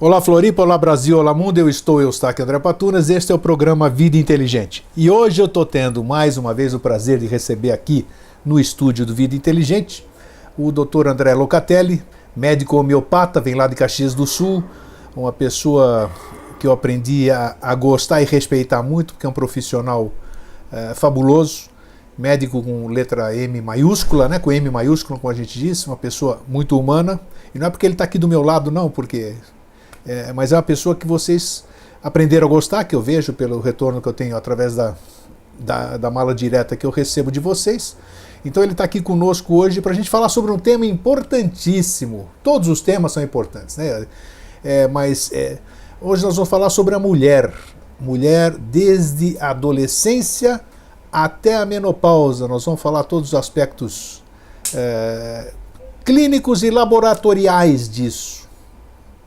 Olá Floripa, olá Brasil, olá mundo, eu estou Eustáquio André Patunas, este é o programa Vida Inteligente. E hoje eu estou tendo mais uma vez o prazer de receber aqui no estúdio do Vida Inteligente o Dr. André Locatelli, médico homeopata, vem lá de Caxias do Sul, uma pessoa que eu aprendi a gostar e respeitar muito, porque é um profissional fabuloso, médico com letra M maiúscula, né, com M maiúsculo, como a gente disse, uma pessoa muito humana, e não é porque ele está aqui do meu lado não, porque... mas é uma pessoa que vocês aprenderam a gostar, que eu vejo pelo retorno que eu tenho através da mala direta que eu recebo de vocês. Então ele está aqui conosco hoje para a gente falar sobre um tema importantíssimo. Todos os temas são importantes, né? Mas hoje nós vamos falar sobre a mulher. Mulher desde a adolescência até a menopausa. Nós vamos falar todos os aspectos clínicos e laboratoriais disso.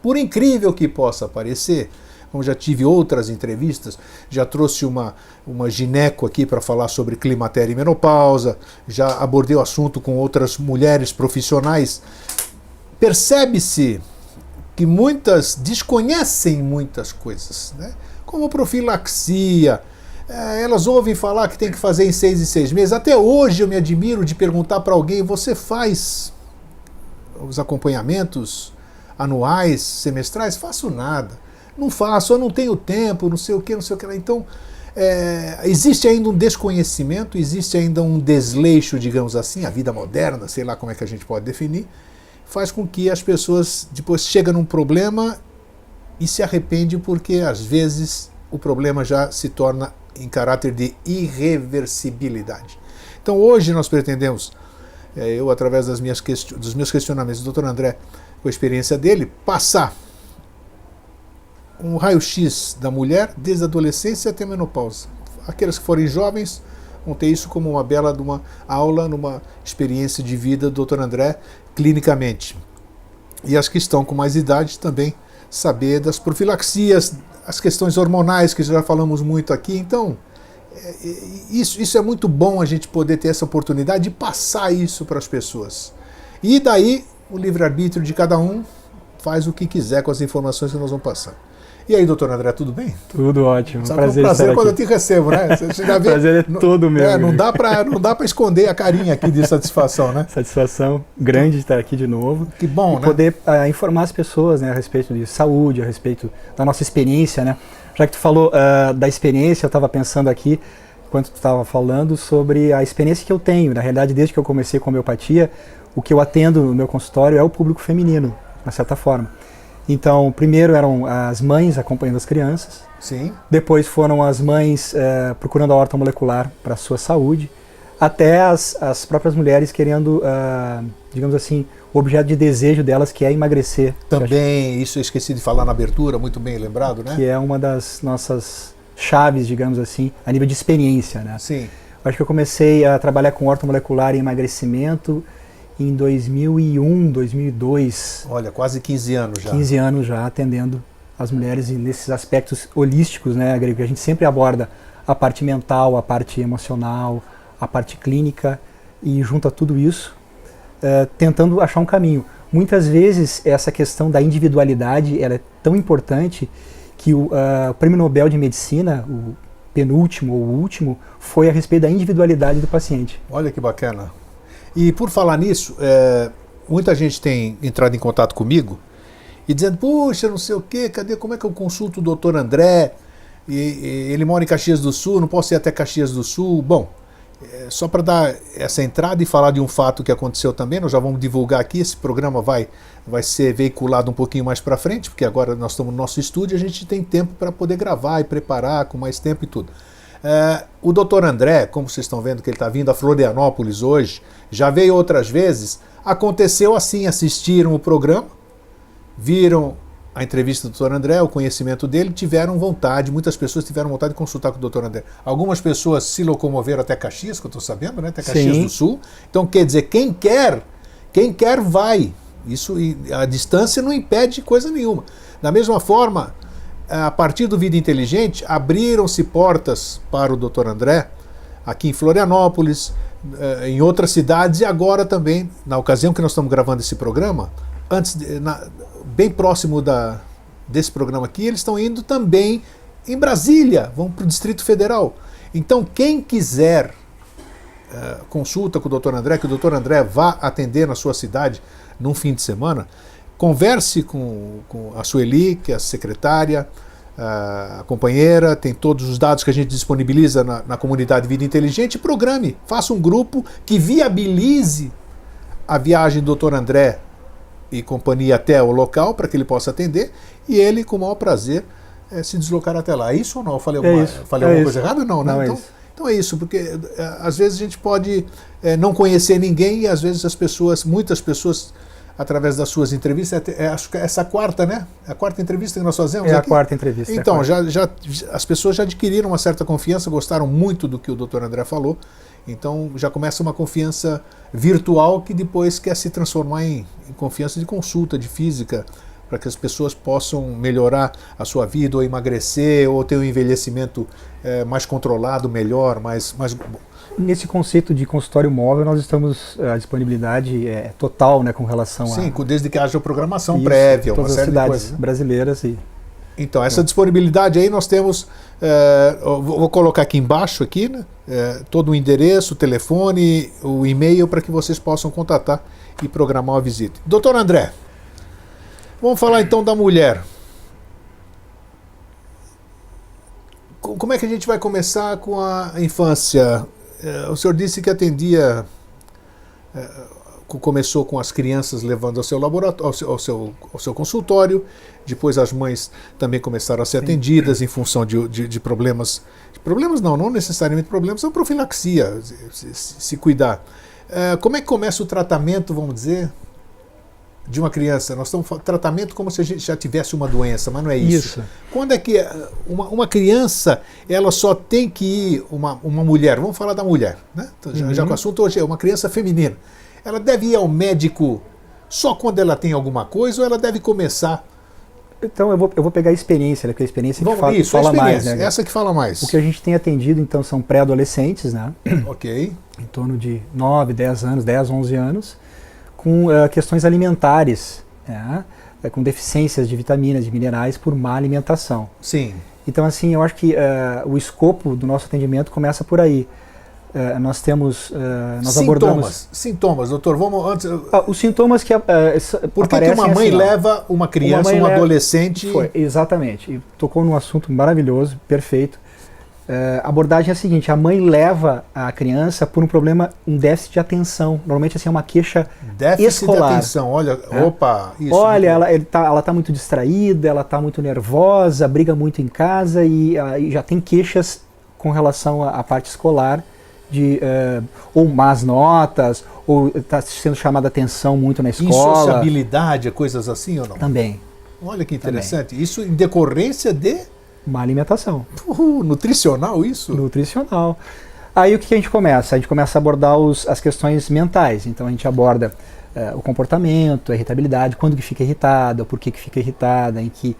Por incrível que possa parecer, como já tive outras entrevistas, já trouxe uma gineco aqui para falar sobre climatério e menopausa, já abordei o assunto com outras mulheres profissionais. Percebe-se que muitas desconhecem muitas coisas, né? Como profilaxia, elas ouvem falar que tem que fazer em 6 em 6 meses. Até hoje eu me admiro de perguntar para alguém, você faz os acompanhamentos anuais, semestrais? Faço nada, não faço, eu não tenho tempo, não sei o que, não sei o que lá. Então, existe ainda um desconhecimento, existe ainda um desleixo, digamos assim, a vida moderna, sei lá como é que a gente pode definir, faz com que as pessoas depois chegam num problema e se arrependem porque, às vezes, o problema já se torna em caráter de irreversibilidade. Então, hoje nós pretendemos, eu, através dos meus questionamentos, o Dr. André, com a experiência dele, passar um raio-x da mulher desde a adolescência até a menopausa. Aqueles que forem jovens vão ter isso como uma bela de uma aula, numa experiência de vida do Dr. André, clinicamente. E as que estão com mais idade também saber das profilaxias, as questões hormonais, que já falamos muito aqui. Então, isso é muito bom a gente poder ter essa oportunidade de passar isso para as pessoas. E daí, o livre-arbítrio de cada um faz o que quiser com as informações que nós vamos passar. E aí, doutor André, tudo bem? Tudo ótimo. Sabe, prazer é um prazer quando eu te recebo, né? Você já vê, prazer é todo meu. Não dá para esconder a carinha aqui de satisfação, né? Satisfação grande de estar aqui de novo. Que bom, e né? Poder informar as pessoas, né, a respeito de saúde, a respeito da nossa experiência, né? Já que tu falou da experiência, eu estava pensando aqui, enquanto tu estava falando, sobre a experiência que eu tenho. Na realidade, desde que eu comecei com homeopatia, o que eu atendo no meu consultório é o público feminino, de certa forma. Então, primeiro eram as mães acompanhando as crianças. Sim. Depois foram as mães procurando a horta molecular para a sua saúde, até as próprias mulheres querendo, digamos assim, o objeto de desejo delas, que é emagrecer. Também, isso eu esqueci de falar na abertura, muito bem lembrado, né? Que é uma das nossas chaves, digamos assim, a nível de experiência, né? Sim. Acho que eu comecei a trabalhar com horta molecular e emagrecimento em 2001, 2002. Olha, quase 15 anos já. 15 anos já atendendo as mulheres nesses aspectos holísticos, né, que a gente sempre aborda a parte mental, a parte emocional, a parte clínica, e junta tudo isso, tentando achar um caminho. Muitas vezes essa questão da individualidade ela é tão importante que o Prêmio Nobel de Medicina, o penúltimo ou o último, foi a respeito da individualidade do paciente. Olha que bacana. E por falar nisso, muita gente tem entrado em contato comigo e dizendo, puxa, não sei o quê, como é que eu consulto o doutor André? E ele mora em Caxias do Sul, não posso ir até Caxias do Sul. Bom, só para dar essa entrada e falar de um fato que aconteceu também, nós já vamos divulgar aqui, esse programa vai ser veiculado um pouquinho mais para frente, porque agora nós estamos no nosso estúdio e a gente tem tempo para poder gravar e preparar com mais tempo e tudo. O doutor André, como vocês estão vendo que ele está vindo a Florianópolis hoje, já veio outras vezes, aconteceu assim, assistiram o programa, viram a entrevista do doutor André, o conhecimento dele, tiveram vontade, muitas pessoas tiveram vontade de consultar com o doutor André. Algumas pessoas se locomoveram até Caxias, que eu estou sabendo, né? Até Caxias do Sul. Então, quer dizer, quem quer vai. Isso, a distância não impede coisa nenhuma. Da mesma forma, a partir do Vida Inteligente, abriram-se portas para o Dr. André, aqui em Florianópolis, em outras cidades, e agora também, na ocasião que nós estamos gravando esse programa, bem próximo desse programa aqui, eles estão indo também em Brasília, vão para o Distrito Federal. Então, quem quiser consulta com o Dr. André, que o Dr. André vá atender na sua cidade num fim de semana, converse com a Sueli, que é a secretária, a companheira, tem todos os dados que a gente disponibiliza na comunidade Vida Inteligente, programe, faça um grupo que viabilize a viagem do Dr. André e companhia até o local para que ele possa atender e ele, com o maior prazer, se deslocar até lá. É isso ou não? Eu falei alguma coisa errada? Não, né? Não, então é isso, porque às vezes a gente pode não conhecer ninguém e às vezes muitas pessoas, através das suas entrevistas, acho que essa quarta, né? A quarta entrevista que nós fazemos aqui. A quarta entrevista. Então, as pessoas já adquiriram uma certa confiança, gostaram muito do que o Dr. André falou, então já começa uma confiança virtual que depois quer se transformar em confiança de consulta, de física, para que as pessoas possam melhorar a sua vida, ou emagrecer, ou ter um envelhecimento mais controlado, melhor, mais... Nesse conceito de consultório móvel, nós estamos, a disponibilidade total, né, com relação Sim, desde que haja programação prévia, uma série de coisas, né? Brasileiras. Então, essa disponibilidade aí nós temos, vou colocar aqui embaixo, aqui, né, todo o endereço, o telefone, o e-mail, para que vocês possam contatar e programar uma visita. Doutor André, vamos falar então da mulher. Como é que a gente vai começar com a infância? O senhor disse que atendia, começou com as crianças levando ao seu laboratório, ao seu consultório, depois as mães também começaram a ser atendidas em função de problemas. Problemas não necessariamente problemas, são profilaxia, se cuidar. Como é que começa o tratamento, vamos dizer, de uma criança? Nós estamos falando tratamento como se a gente já tivesse uma doença, mas não é isso. Quando é que uma criança, ela só tem que ir, uma mulher, vamos falar da mulher, né? Já que o assunto hoje é uma criança feminina, ela deve ir ao médico só quando ela tem alguma coisa ou ela deve começar? Então eu vou pegar a experiência, né? Porque a experiência que fala mais, né? Essa que fala mais. O que a gente tem atendido, então, são pré-adolescentes, né? Ok. Em torno de 9, 10 anos, 10, 11 anos, com questões alimentares, né? Com deficiências de vitaminas, de minerais por má alimentação. Sim. Então, assim, eu acho que o escopo do nosso atendimento começa por aí. Nós temos... nós abordamos... Sintomas, doutor, vamos antes... os sintomas que por que uma mãe leva uma criança, um adolescente... Exatamente. E tocou num assunto maravilhoso, perfeito. A abordagem é a seguinte: a mãe leva a criança por um déficit de atenção. Normalmente assim, é uma queixa déficit escolar. De atenção, olha, opa, isso. Olha, ela tá muito distraída, ela tá muito nervosa, briga muito em casa e já tem queixas com relação à parte escolar, de ou más notas, ou está sendo chamada atenção muito na escola. Insociabilidade, coisas assim ou não? Também. Olha que interessante. Também. Isso em decorrência de... Má alimentação. Nutricional isso? Nutricional. Aí o que a gente começa? A gente começa a abordar as questões mentais. Então a gente aborda o comportamento, a irritabilidade, quando que fica irritada, por que fica irritada, em que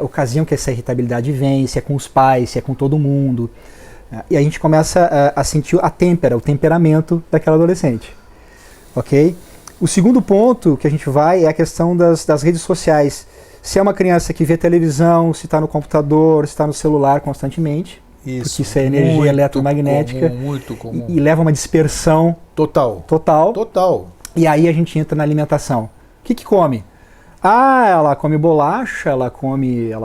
ocasião que essa irritabilidade vem, se é com os pais, se é com todo mundo. E a gente começa a sentir o temperamento daquela adolescente. Ok? O segundo ponto que a gente vai é a questão das redes sociais. Se é uma criança que vê televisão, se está no computador, se está no celular constantemente, porque isso é energia eletromagnética, muito comum. E leva a uma dispersão total. E aí a gente entra na alimentação. O que come? Ela come bolacha, ela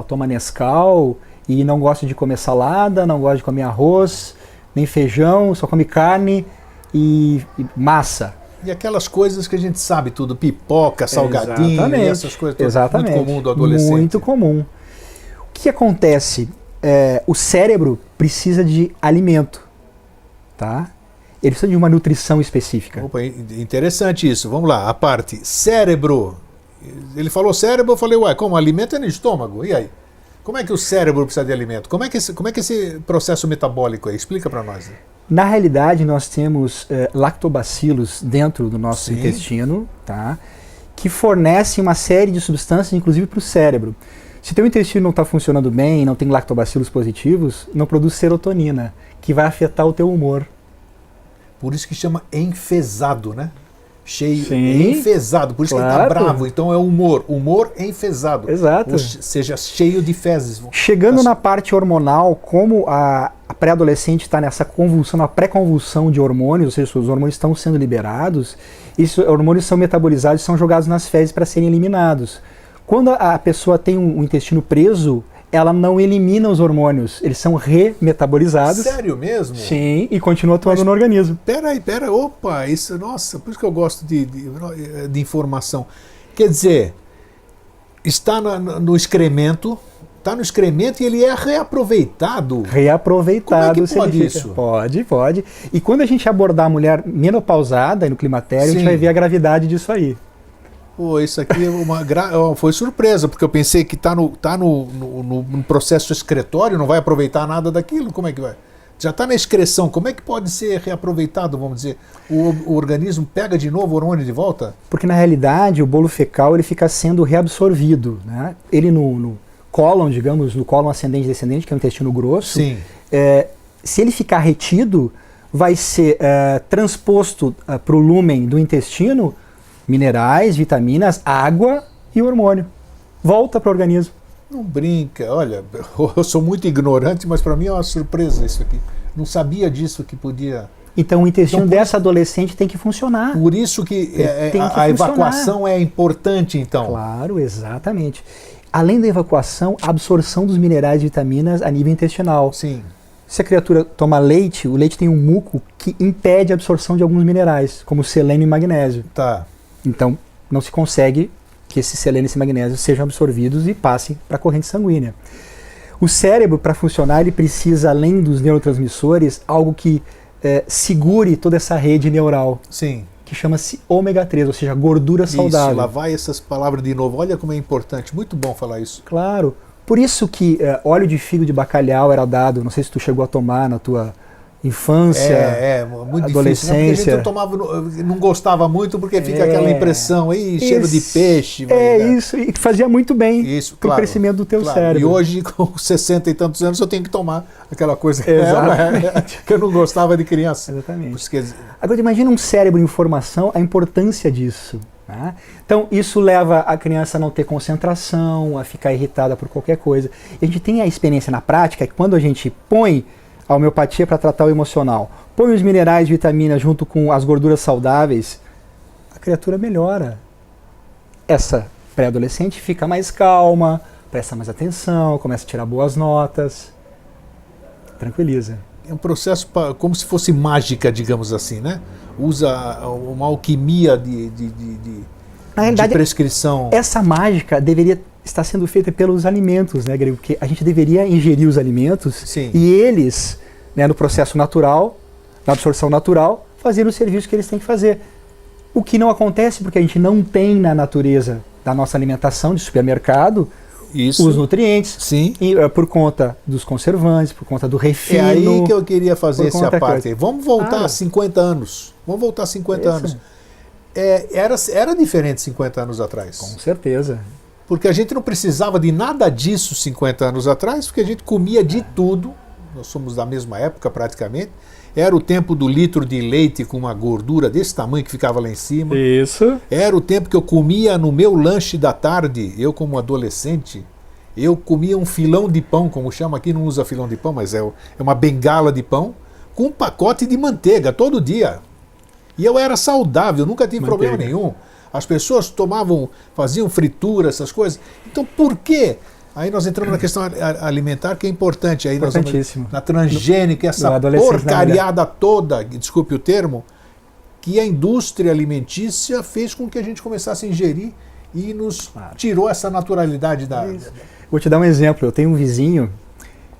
toma Nescau e não gosta de comer salada, não gosta de comer arroz, nem feijão, só come carne e massa. E aquelas coisas que a gente sabe tudo, pipoca, salgadinho, e essas coisas todas. Exatamente. Muito comum do adolescente. Muito comum. O que acontece? O cérebro precisa de alimento, tá? Ele precisa de uma nutrição específica. Opa, interessante isso. Vamos lá, a parte cérebro. Ele falou cérebro, eu falei, como? Alimento é no estômago, e aí? Como é que o cérebro precisa de alimento? Como é que esse processo metabólico aí? Explica para nós. Na realidade, nós temos lactobacilos dentro do nosso intestino, tá? Que fornecem uma série de substâncias, inclusive para o cérebro. Se teu intestino não está funcionando bem, não tem lactobacilos positivos, não produz serotonina, que vai afetar o teu humor. Por isso que chama enfesado, né? cheio, Sim, enfesado, por isso que ele está bravo, então é humor enfesado. Exato. Ou seja, cheio de fezes. Chegando na parte hormonal, como a pré-adolescente está nessa convulsão, na pré-convulsão de hormônios, ou seja, os hormônios estão sendo liberados, esses hormônios são metabolizados e são jogados nas fezes para serem eliminados. Quando a pessoa tem um intestino preso, ela não elimina os hormônios, eles são remetabolizados. Sério mesmo? Sim, e continua atuando no organismo. Peraí, opa, isso, nossa, por isso que eu gosto de informação. Quer dizer, está no excremento, e ele é reaproveitado. Reaproveitado. Como é que pode isso? Pode. E quando a gente abordar a mulher menopausada e no climatério, a gente vai ver a gravidade disso aí. Pô, isso aqui foi surpresa, porque eu pensei que está no processo excretório, não vai aproveitar nada daquilo, como é que vai? Já está na excreção, como é que pode ser reaproveitado, vamos dizer? O organismo pega de novo o hormônio de volta? Porque na realidade o bolo fecal ele fica sendo reabsorvido, né? Ele no cólon, digamos, no cólon ascendente e descendente, que é o intestino grosso, sim. Se ele ficar retido, vai ser transposto para o lúmen do intestino minerais, vitaminas, água e hormônio. Volta para o organismo. Não brinca, olha, eu sou muito ignorante, mas para mim é uma surpresa isso aqui. Não sabia disso que podia... Então o intestino dessa adolescente tem que funcionar. Por isso que a evacuação é importante, então. Claro, exatamente. Além da evacuação, a absorção dos minerais e vitaminas a nível intestinal. Sim. Se a criatura toma leite, o leite tem um muco que impede a absorção de alguns minerais, como selênio e magnésio. Tá. Então, não se consegue que esse selênio e esse magnésio sejam absorvidos e passem para a corrente sanguínea. O cérebro, para funcionar, ele precisa, além dos neurotransmissores, algo que segure toda essa rede neural. Sim. Que chama-se ômega 3, ou seja, gordura saudável. Isso, lá vai essas palavras de novo. Olha como é importante, muito bom falar isso. Claro. Por isso que óleo de figo de bacalhau era dado, não sei se tu chegou a tomar na tua infância, muito adolescência. Difícil, né? Porque a gente não gostava muito porque fica aquela impressão aí, cheiro de peixe. Isso, e fazia muito bem para o crescimento do teu cérebro. E hoje, com 60 e tantos anos, eu tenho que tomar aquela coisa que eu não gostava de criança. Exatamente. Agora, imagina um cérebro em formação, a importância disso. Né? Então, isso leva a criança a não ter concentração, a ficar irritada por qualquer coisa. E a gente tem a experiência na prática que quando a gente põe a homeopatia para tratar o emocional, põe os minerais e vitaminas junto com as gorduras saudáveis, a criatura melhora. Essa pré-adolescente fica mais calma, presta mais atenção, começa a tirar boas notas, tranquiliza. É um processo como se fosse mágica, digamos assim, né? Usa uma alquimia de prescrição. Essa mágica deveria estar sendo feita pelos alimentos, né, Grego? Porque a gente deveria ingerir os alimentos. Sim. E eles, né, no processo natural, na absorção natural, fazerem o serviço que eles têm que fazer. O que não acontece porque a gente não tem na natureza da nossa alimentação de supermercado os nutrientes. Sim. E, por conta dos conservantes, por conta do refino. É aí que eu queria fazer essa parte. Vamos voltar 50 anos. Vamos voltar 50 anos. Era diferente 50 anos atrás. Com certeza. Porque a gente não precisava de nada disso 50 anos atrás, porque a gente comia de tudo. Nós somos da mesma época praticamente. Era o tempo do litro de leite com uma gordura desse tamanho que ficava lá em cima. Isso. Era o tempo que eu comia no meu lanche da tarde, eu como adolescente, eu comia um filão de pão, como chama aqui, não usa filão de pão, mas é uma bengala de pão, com um pacote de manteiga todo dia. E eu era saudável, nunca tive problema nenhum. As pessoas faziam fritura, essas coisas. Então por quê? Aí nós entramos na questão alimentar, que é importante. Aí nós vamos na transgênica, essa porcariada toda, desculpe o termo, que a indústria alimentícia fez com que a gente começasse a ingerir e nos tirou essa naturalidade da... Vou te dar um exemplo. Eu tenho um vizinho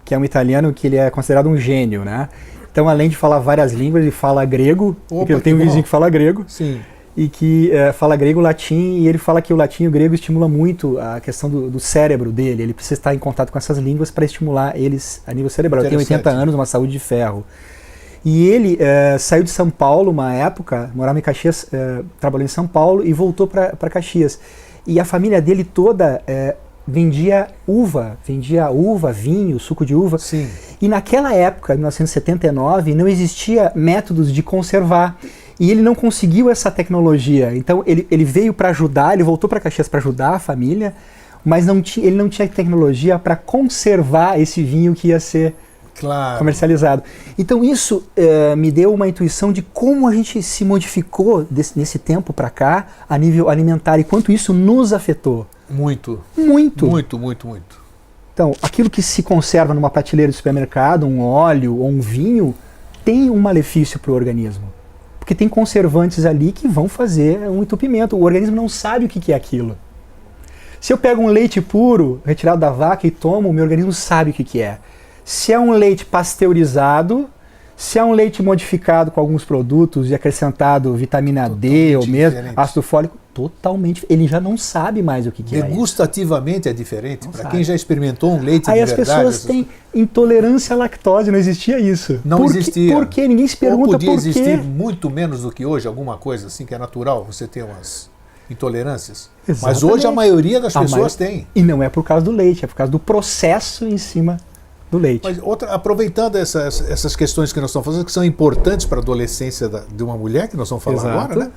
que é um italiano que ele é considerado um gênio, né? Então, além de falar várias línguas, ele fala grego. Eu tenho um vizinho que fala grego. Sim. E que fala grego, latim, e ele fala que o latim e o grego estimulam muito a questão do cérebro dele. Ele precisa estar em contato com essas línguas para estimular eles a nível cerebral. Ele tem 80 anos, uma saúde de ferro. E ele saiu de São Paulo uma época, morava em Caxias, trabalhou em São Paulo e voltou para Caxias. E a família dele toda vendia uva, vinho, suco de uva. Sim. E naquela época, em 1979, não existia métodos de conservar. E ele não conseguiu essa tecnologia. Então ele veio para ajudar, ele voltou para Caxias para ajudar a família, mas ele não tinha tecnologia para conservar esse vinho que ia ser comercializado. Então isso me deu uma intuição de como a gente se modificou nesse tempo para cá, a nível alimentar, e quanto isso nos afetou. Muito. Muito. Muito, muito, muito. Então, aquilo que se conserva numa prateleira de supermercado, um óleo ou um vinho, tem um malefício para o organismo. Porque tem conservantes ali que vão fazer um entupimento. O organismo não sabe o que é aquilo. Se eu pego um leite puro, retirado da vaca e tomo, o meu organismo sabe o que é. Se é um leite pasteurizado, se é um leite modificado com alguns produtos e acrescentado vitamina D ou mesmo ácido fólico, totalmente, ele já não sabe mais o que é. Degustativamente é diferente. Para quem já experimentou um leite aí de as verdade... pessoas têm intolerância à lactose, não existia isso. Não existia. Por quê? Ninguém se pergunta por quê. Ou podia existir muito menos do que hoje, alguma coisa assim que é natural, você ter umas intolerâncias. Exatamente. Mas hoje a maioria das pessoas tem. E não é por causa do leite, é por causa do processo em cima do leite. Mas aproveitando essas questões que nós estamos fazendo, que são importantes para a adolescência de uma mulher, que nós vamos falar agora, né?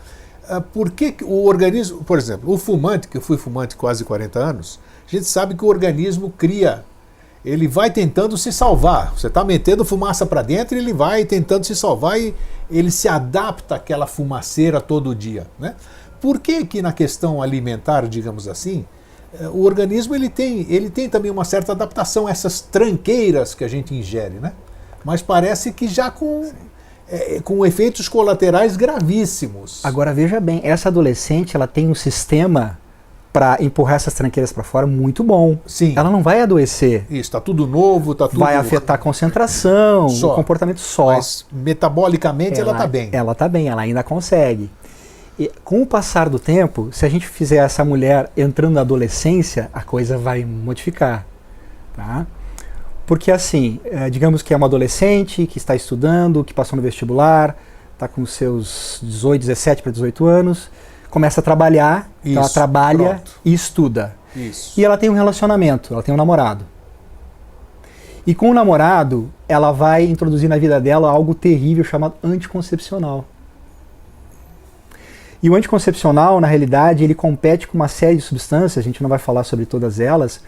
Por que o organismo, por exemplo, o fumante, que eu fui fumante quase 40 anos, a gente sabe que o organismo cria, ele vai tentando se salvar. Você está metendo fumaça para dentro e ele vai tentando se salvar e ele se adapta àquela fumaceira todo dia, né? Por que na questão alimentar, digamos assim, o organismo ele tem também uma certa adaptação a essas tranqueiras que a gente ingere, né? Mas parece que já com efeitos colaterais gravíssimos. Agora veja bem, essa adolescente ela tem um sistema para empurrar essas tranqueiras para fora muito bom. Sim. Ela não vai adoecer. Isso, está tudo novo, está tudo... Vai afetar a concentração, o comportamento só. Mas metabolicamente ela está bem. Ela está bem, ela ainda consegue. E com o passar do tempo, se a gente fizer essa mulher entrando na adolescência, a coisa vai modificar. Tá? Porque assim, digamos que é uma adolescente que está estudando, que passou no vestibular, está com seus 17 para 18 anos, começa a trabalhar, isso, então ela trabalha pronto. E estuda. Isso. E ela tem um relacionamento, ela tem um namorado. E com o namorado, ela vai introduzir na vida dela algo terrível chamado anticoncepcional. E o anticoncepcional, na realidade, ele compete com uma série de substâncias, a gente não vai falar sobre todas elas,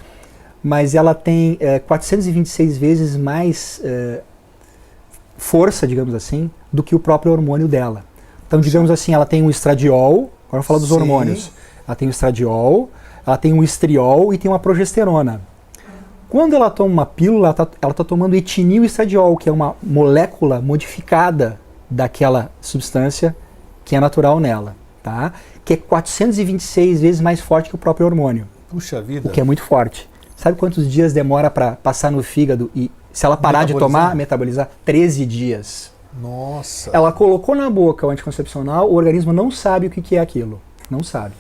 mas ela tem 426 vezes mais força, digamos assim, do que o próprio hormônio dela. Então, digamos assim, ela tem um estradiol, agora vamos falar dos hormônios. Ela tem o estradiol, ela tem um estriol e tem uma progesterona. Quando ela toma uma pílula, ela está tomando etinil estradiol, que é uma molécula modificada daquela substância que é natural nela, tá? Que é 426 vezes mais forte que o próprio hormônio. Puxa vida. O que é muito forte. Sabe quantos dias demora para passar no fígado e, se ela parar de tomar, metabolizar? 13 dias. Nossa. Ela colocou na boca o anticoncepcional, o organismo não sabe o que é aquilo. Não sabe.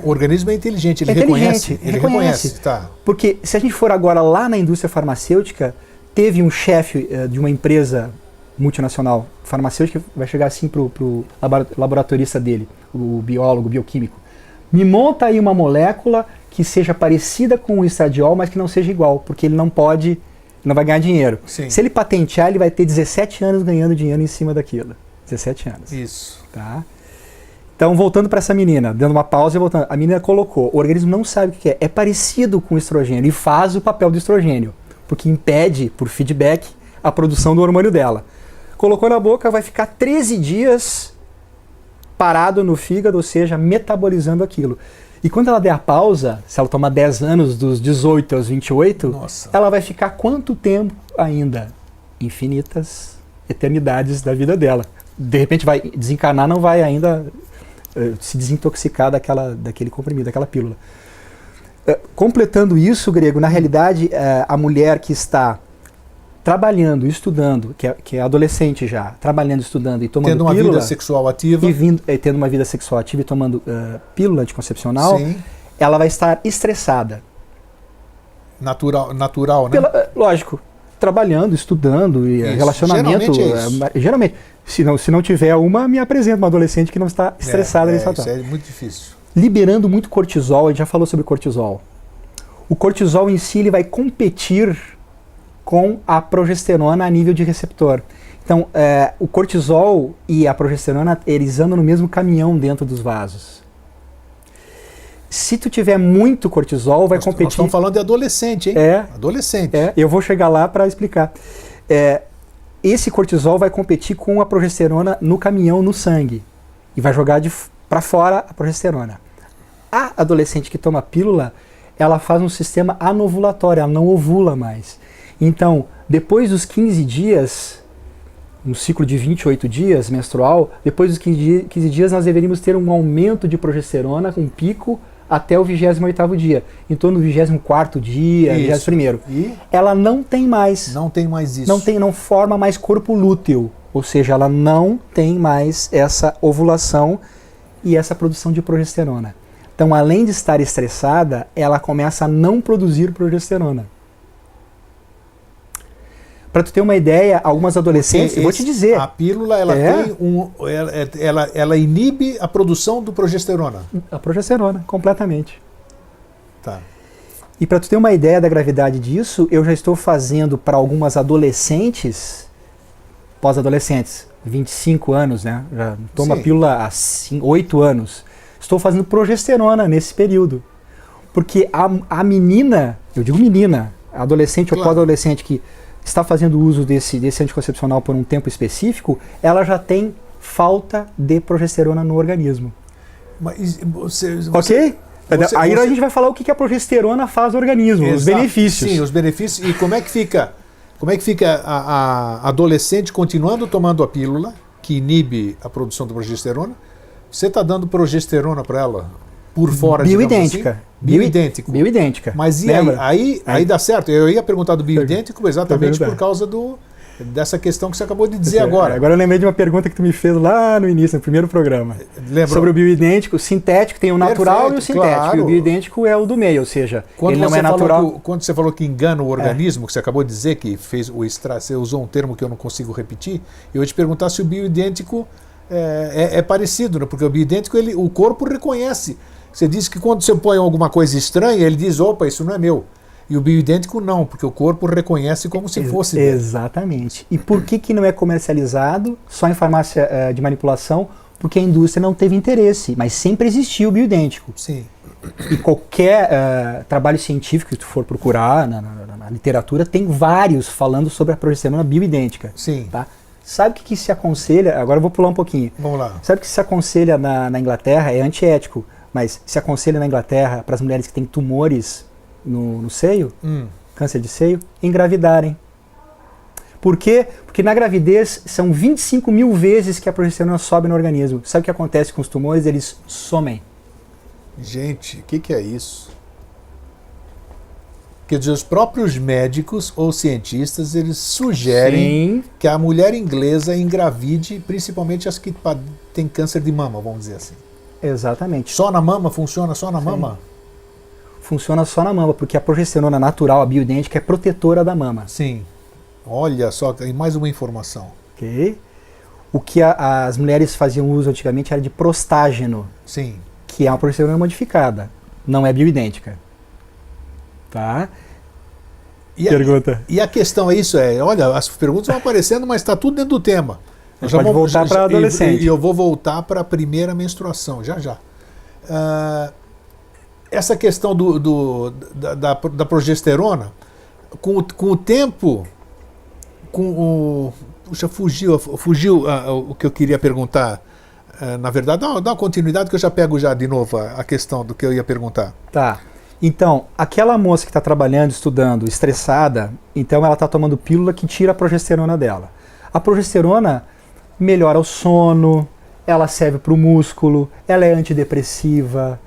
O organismo é inteligente, ele reconhece. Tá. Porque se a gente for agora lá na indústria farmacêutica, teve um chefe de uma empresa multinacional farmacêutica que vai chegar assim pro laboratorista dele, o biólogo, o bioquímico. Me monta aí uma molécula que seja parecida com o estradiol, mas que não seja igual, porque ele não vai ganhar dinheiro. Sim. Se ele patentear, ele vai ter 17 anos ganhando dinheiro em cima daquilo. 17 anos. Isso. Tá? Então, voltando para essa menina, dando uma pausa e voltando. A menina colocou, o organismo não sabe o que é. É parecido com o estrogênio e faz o papel do estrogênio, porque impede, por feedback, a produção do hormônio dela. Colocou na boca, vai ficar 13 dias parado no fígado, ou seja, metabolizando aquilo. E quando ela der a pausa, se ela tomar 10 anos, dos 18 aos 28, nossa, ela vai ficar quanto tempo ainda? Infinitas eternidades da vida dela. De repente vai desencarnar, não vai ainda se desintoxicar daquele comprimido, daquela pílula. Completando isso, Grego, na realidade, a mulher que está trabalhando, estudando, que é adolescente já, trabalhando, estudando e tomando tendo uma pílula, vida sexual ativa, tendo uma vida sexual ativa e tomando pílula anticoncepcional, sim, ela vai estar estressada. Natural, né? Lógico, trabalhando, estudando e relacionamento. Geralmente, se não tiver uma, me apresenta uma adolescente que não está estressada nesse Isso é muito difícil. liberando muito cortisol. A gente já falou sobre cortisol. O cortisol em si ele vai competir com a progesterona a nível de receptor. Então, o cortisol e a progesterona, eles andam no mesmo caminhão dentro dos vasos. Se tu tiver muito cortisol, vai competir... Nós estamos falando de adolescente, hein? Adolescente. Eu vou chegar lá para explicar. Esse cortisol vai competir com a progesterona no caminhão, no sangue. E vai jogar para fora a progesterona. A adolescente que toma pílula, ela faz um sistema anovulatório, ela não ovula mais. Então, depois dos 15 dias, no ciclo de 28 dias menstrual, depois dos 15 dias nós deveríamos ter um aumento de progesterona, um pico, até o 28º dia. Em torno do 24º dia, 21º. E ela não tem mais. Não tem mais isso. Não forma mais corpo lúteo. Ou seja, ela não tem mais essa ovulação e essa produção de progesterona. Então, além de estar estressada, ela começa a não produzir progesterona. Para tu ter uma ideia, algumas adolescentes, eu vou te dizer. A pílula, ela inibe a produção do progesterona. A progesterona, completamente. Tá. E para tu ter uma ideia da gravidade disso, eu já estou fazendo para algumas adolescentes, pós-adolescentes, 25 anos, né? Já tomo a pílula há 8 anos. Estou fazendo progesterona nesse período. Porque a menina, eu digo menina, adolescente ou pós-adolescente que está fazendo uso desse anticoncepcional por um tempo específico, ela já tem falta de progesterona no organismo. Mas ok? Aí a gente vai falar o que a progesterona faz no organismo, os benefícios. Sim, os benefícios. E como é que fica a adolescente continuando tomando a pílula, que inibe a produção de progesterona? Você está dando progesterona para ela por fora, bioidêntica. Assim? Bioidêntico. Bioidêntica. Mas e aí dá certo? Eu ia perguntar do bioidêntico exatamente por causa dessa questão que você acabou de dizer agora. Agora eu lembrei de uma pergunta que tu me fez lá no início, no primeiro programa. Lembrou? Sobre o bioidêntico, sintético, tem o natural e o sintético. Claro. E o bioidêntico é o do meio, ou seja, ele não é natural. Quando você falou que engana o organismo, que você acabou de dizer que fez você usou um termo que eu não consigo repetir, eu ia te perguntar se o bioidêntico é parecido, né? Porque o bioidêntico, o corpo reconhece. Você diz que quando você põe alguma coisa estranha, ele diz, opa, isso não é meu. E o bioidêntico não, porque o corpo reconhece como se fosse dele. Exatamente. E por que não é comercializado só em farmácia de manipulação? Porque a indústria não teve interesse, mas sempre existiu o bioidêntico. Sim. E qualquer trabalho científico que tu for procurar na literatura, tem vários falando sobre a progesterona bioidêntica. Sim. Tá? Sabe o que se aconselha? Agora eu vou pular um pouquinho. Vamos lá. Sabe o que se aconselha na Inglaterra? É antiético, mas se aconselha na Inglaterra para as mulheres que têm tumores no seio, câncer de seio, engravidarem. Por quê? Porque na gravidez são 25 mil vezes que a progesterona sobe no organismo. Sabe o que acontece com os tumores? Eles somem. Gente, o que é isso? Quer dizer, os próprios médicos ou cientistas, eles sugerem que a mulher inglesa engravide, principalmente as que têm câncer de mama, vamos dizer assim. Exatamente. Só na mama? Funciona só na mama? Funciona só na mama, porque a progesterona natural, a bioidêntica, é protetora da mama. Sim. Olha só, e mais uma informação. Ok. O que as mulheres faziam uso antigamente era de prostágeno. Sim. Que é uma progesterona modificada. Não é bioidêntica. Tá? Pergunta. E a questão é isso, olha, as perguntas vão aparecendo, mas está tudo dentro do tema. Pode voltar para adolescente. E eu vou voltar para a primeira menstruação, já. Essa questão da progesterona, com o tempo, puxa, fugiu o que eu queria perguntar. Na verdade, dá uma continuidade que eu já pego de novo a questão do que eu ia perguntar. Tá. Então, aquela moça que está trabalhando, estudando, estressada, então ela está tomando pílula que tira a progesterona dela. A progesterona melhora o sono, ela serve para o músculo, ela é antidepressiva,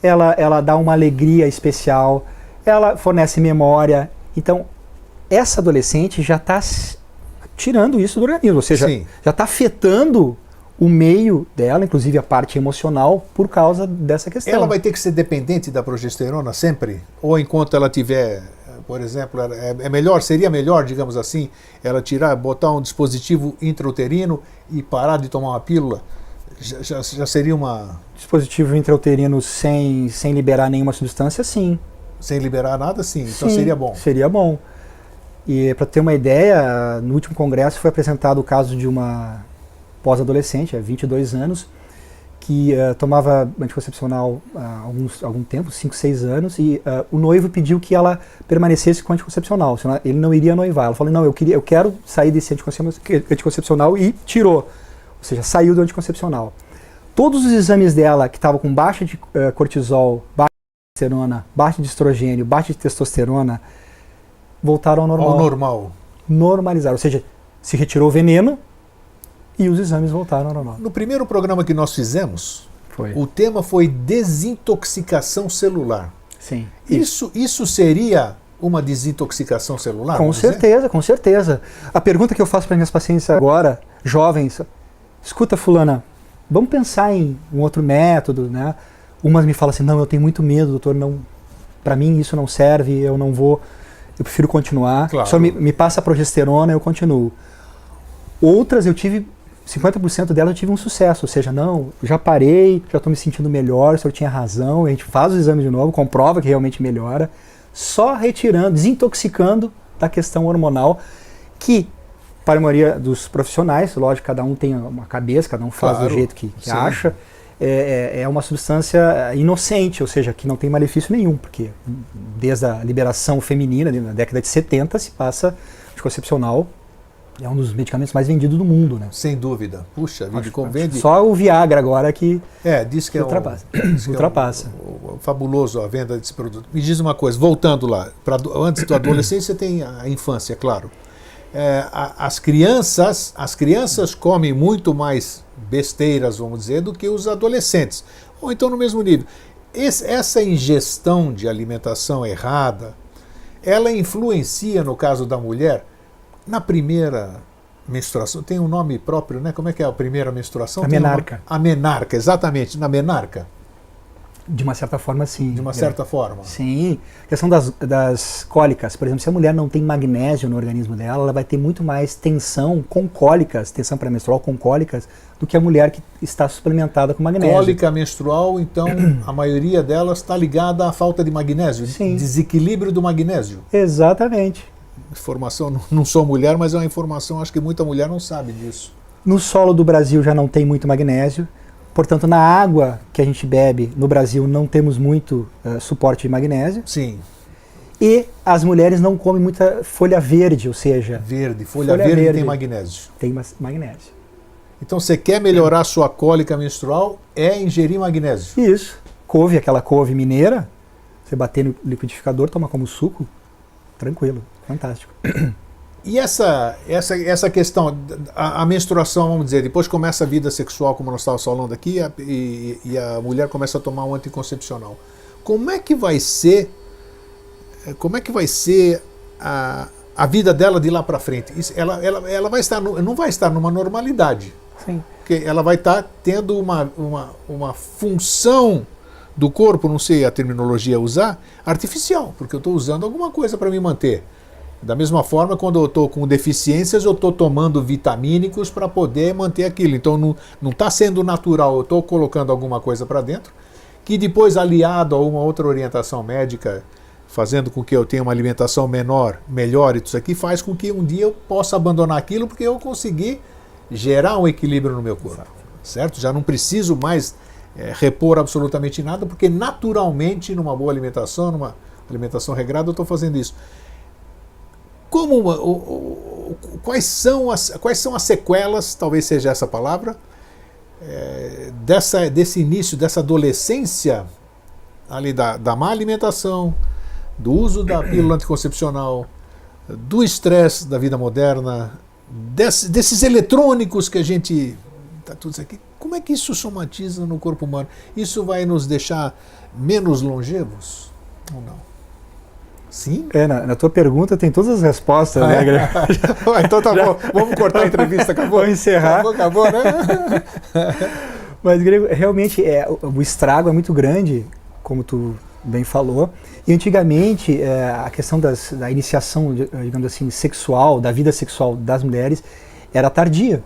ela dá uma alegria especial, ela fornece memória. Então, essa adolescente já está tirando isso do organismo, ou seja, já está afetando o meio dela, inclusive a parte emocional, por causa dessa questão. Ela vai ter que ser dependente da progesterona sempre? Ou enquanto ela tiver, por exemplo, seria melhor, digamos assim, ela botar um dispositivo intrauterino e parar de tomar uma pílula? Já seria uma... Dispositivo intrauterino sem liberar nenhuma substância, sim. Sem liberar nada, sim. Então Sim, seria bom. Seria bom. E para ter uma ideia, no último congresso foi apresentado o caso de uma pós-adolescente, 22 anos, que tomava anticoncepcional há algum tempo, 5, 6 anos, e o noivo pediu que ela permanecesse com anticoncepcional, senão ele não iria noivar. Ela falou, não, eu quero sair desse anticoncepcional, e tirou. Ou seja, saiu do anticoncepcional. Todos os exames dela que estavam com baixa de cortisol, baixa de testosterona, baixa de estrogênio, baixa de testosterona, voltaram ao normal. Ao normal. Normalizaram, ou seja, se retirou o veneno e os exames voltaram ao normal. No primeiro programa que nós fizemos, Foi. o tema foi desintoxicação celular. Sim. Isso seria uma desintoxicação celular? Com certeza, com certeza. A pergunta que eu faço para minhas pacientes agora, jovens, escuta, fulana, vamos pensar em um outro método, né? Umas me falam assim, não, eu tenho muito medo, doutor, não, para mim isso não serve, eu não vou, eu prefiro continuar. Claro. Só me passa a progesterona, eu continuo. Outras, 50% delas eu tive um sucesso, ou seja, não, já parei, já estou me sentindo melhor, o senhor tinha razão, a gente faz o exame de novo, comprova que realmente melhora, só retirando, desintoxicando da questão hormonal, que para a maioria dos profissionais, lógico, cada um tem uma cabeça, cada um faz do jeito que acha, é uma substância inocente, ou seja, que não tem malefício nenhum, porque desde a liberação feminina, na década de 70, se passa anticoncepcional, é um dos medicamentos mais vendidos do mundo, né? Sem dúvida. Puxa vida, vende... Só o Viagra agora que diz que ultrapassa. Ultrapassa. Fabuloso a venda desse produto. Me diz uma coisa, voltando lá, antes da adolescência tem a infância, claro. As crianças comem muito mais besteiras, vamos dizer, do que os adolescentes. Ou então no mesmo nível. Essa ingestão de alimentação errada, ela influencia, no caso da mulher, na primeira menstruação. Tem um nome próprio, né? Como é que é a primeira menstruação? A menarca. A menarca, exatamente. Na menarca. De uma certa forma, sim. De uma certa forma. Sim. A questão das cólicas. Por exemplo, se a mulher não tem magnésio no organismo dela, ela vai ter muito mais tensão com cólicas, tensão pré-menstrual com cólicas, do que a mulher que está suplementada com magnésio. Cólica menstrual, então, a maioria delas está ligada à falta de magnésio. Sim. Desequilíbrio do magnésio. Exatamente. Informação, não sou mulher, mas é uma informação, acho que muita mulher não sabe disso. No solo do Brasil já não tem muito magnésio. Portanto, na água que a gente bebe no Brasil não temos muito suporte de magnésio. Sim. E as mulheres não comem muita folha verde, ou seja... Folha verde tem magnésio. Tem magnésio. Então, você quer melhorar sua cólica menstrual, é ingerir magnésio. Isso. Couve, aquela couve mineira, você bater no liquidificador, toma como suco, tranquilo, fantástico. E essa questão, a menstruação, vamos dizer, depois começa a vida sexual, como nós estávamos falando aqui, e a mulher começa a tomar um anticoncepcional. Como é que vai ser a vida dela de lá para frente? Ela vai estar, não vai estar numa normalidade. Sim. Porque ela vai estar tendo uma função do corpo, não sei a terminologia a usar, artificial, porque eu estou usando alguma coisa para me manter. Da mesma forma, quando eu estou com deficiências, eu estou tomando vitamínicos para poder manter aquilo. Então não está sendo natural, eu estou colocando alguma coisa para dentro, que depois, aliado a uma outra orientação médica, fazendo com que eu tenha uma alimentação melhor, isso aqui faz com que um dia eu possa abandonar aquilo, porque eu consegui gerar um equilíbrio no meu corpo. Certo? Já não preciso mais repor absolutamente nada, porque naturalmente, numa boa alimentação, numa alimentação regrada, eu estou fazendo isso. Quais são as sequelas, talvez seja essa palavra, desse início, dessa adolescência ali da má alimentação, do uso da pílula anticoncepcional, do estresse da vida moderna, desses eletrônicos que a gente está tudo isso aqui? Como é que isso somatiza no corpo humano? Isso vai nos deixar menos longevos ou não? Sim? Na tua pergunta tem todas as respostas, né, Grego? Então tá bom, vamos cortar a entrevista, acabou? Vamos encerrar. Acabou, né? Mas, Grego, realmente o estrago é muito grande, como tu bem falou. E antigamente, a questão da iniciação, digamos assim, sexual, da vida sexual das mulheres, era tardia.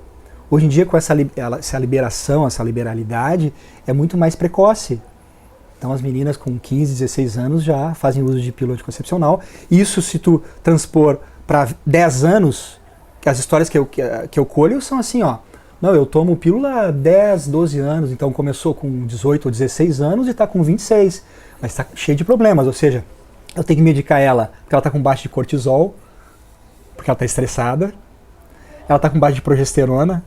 Hoje em dia, com essa liberação, essa liberalidade, é muito mais precoce. Então as meninas com 15, 16 anos já fazem uso de pílula anticoncepcional. Isso, se tu transpor para 10 anos, que as histórias que eu colho são assim, ó. Não, eu tomo pílula há 10, 12 anos, então começou com 18 ou 16 anos e está com 26. Mas está cheio de problemas, ou seja, eu tenho que medicar ela porque ela está com baixo de cortisol, porque ela está estressada. Ela está com baixo de progesterona,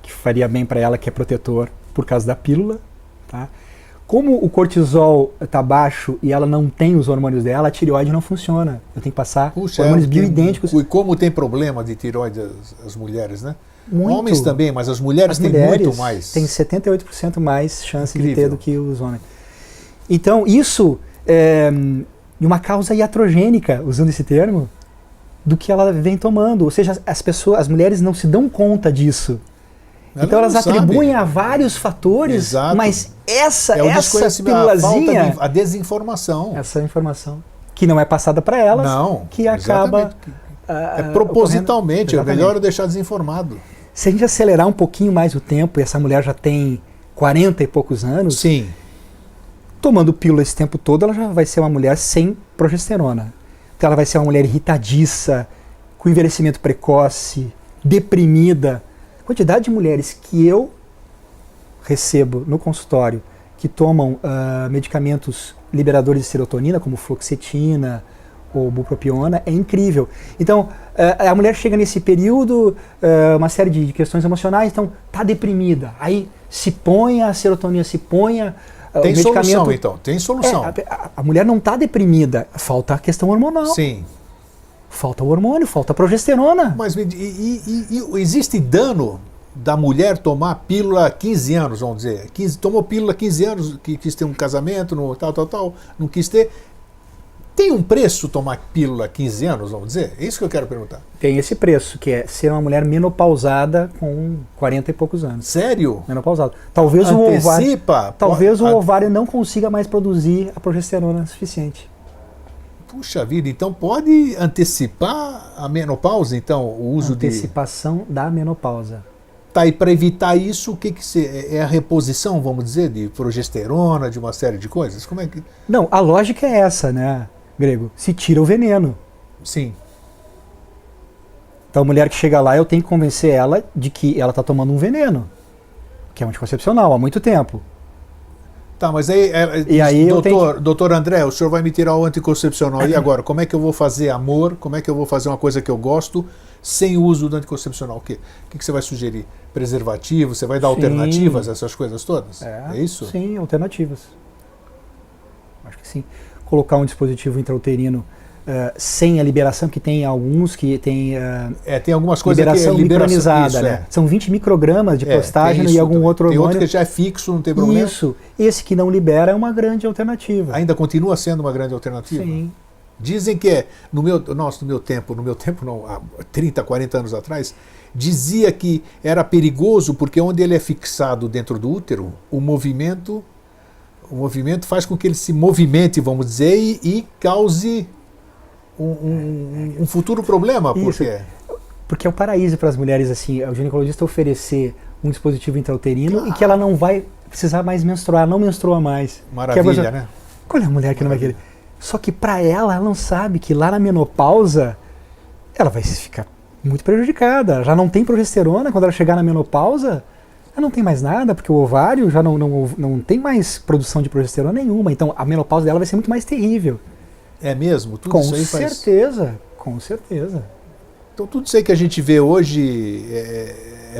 que faria bem para ela, que é protetor por causa da pílula, tá? Como o cortisol está baixo e ela não tem os hormônios dela, a tireoide não funciona. Eu tenho que passar hormônios bioidênticos. E como tem problema de tireoide as mulheres, né? Muito. Homens também, mas as mulheres têm muito mais. Tem 78% mais chance de ter do que os homens. Então, isso é uma causa iatrogênica, usando esse termo, do que ela vem tomando. Ou seja, as mulheres não se dão conta disso. Então elas atribuem a vários fatores, exato, mas essa pílulazinha, a desinformação. Essa informação que não é passada para elas, não, que acaba... propositalmente, é melhor eu deixar desinformado. Se a gente acelerar um pouquinho mais o tempo, e essa mulher já tem 40 e poucos anos, sim, tomando pílula esse tempo todo, ela já vai ser uma mulher sem progesterona. Então ela vai ser uma mulher irritadiça, com envelhecimento precoce, deprimida. A quantidade de mulheres que eu recebo no consultório que tomam medicamentos liberadores de serotonina, como fluoxetina ou bupropiona, é incrível. Então, a mulher chega nesse período, uma série de questões emocionais, então está deprimida. Aí se põe a serotonina, se põe tem solução, então, tem solução. A mulher não está deprimida, falta a questão hormonal. Sim. Falta o hormônio, falta a progesterona. Mas existe dano da mulher tomar pílula há 15 anos, vamos dizer. Tomou pílula há 15 anos, quis ter um casamento, não quis ter. Tem um preço tomar pílula há 15 anos, vamos dizer? É isso que eu quero perguntar. Tem esse preço, que é ser uma mulher menopausada com 40 e poucos anos. Sério? Menopausada. Talvez o ovário não consiga mais produzir a progesterona suficiente. Puxa vida, então pode antecipar a menopausa, então, o uso antecipação da menopausa. Tá, e para evitar isso, o que é a reposição, vamos dizer, de progesterona, de uma série de coisas? Como é que... Não, a lógica é essa, né, Grego? Se tira o veneno. Sim. Então a mulher que chega lá, eu tenho que convencer ela de que ela está tomando um veneno, que é um anticoncepcional, há muito tempo. Tá, mas aí doutor André, o senhor vai me tirar o anticoncepcional. E agora, como é que eu vou fazer amor? Como é que eu vou fazer uma coisa que eu gosto sem o uso do anticoncepcional? O que você vai sugerir? Preservativo? Você vai dar alternativas a essas coisas todas? É isso? Sim, alternativas. Acho que sim. Colocar um dispositivo intrauterino sem a liberação, que tem alguns que tem... tem algumas coisas liberação que é micronizada, isso, né? São 20 microgramas de prostágeno e algum outro hormônio. Tem outro que já é fixo, não tem problema. Isso. Esse que não libera é uma grande alternativa. Ainda continua sendo uma grande alternativa? Sim. Dizem que no meu tempo não, há 30, 40 anos atrás, dizia que era perigoso porque onde ele é fixado dentro do útero, o movimento faz com que ele se movimente, vamos dizer, e cause um futuro problema. Porque é o paraíso para as mulheres, assim, o ginecologista oferecer um dispositivo intrauterino e que ela não vai precisar mais menstruar, não menstrua mais. Maravilha, né? Olha a mulher que não vai querer. Só que para ela não sabe que lá na menopausa ela vai ficar muito prejudicada. Já não tem progesterona, quando ela chegar na menopausa, ela não tem mais nada, porque o ovário já não tem mais produção de progesterona nenhuma. Então a menopausa dela vai ser muito mais terrível. É mesmo? Tudo com isso aí certeza, com certeza. Então tudo isso aí que a gente vê hoje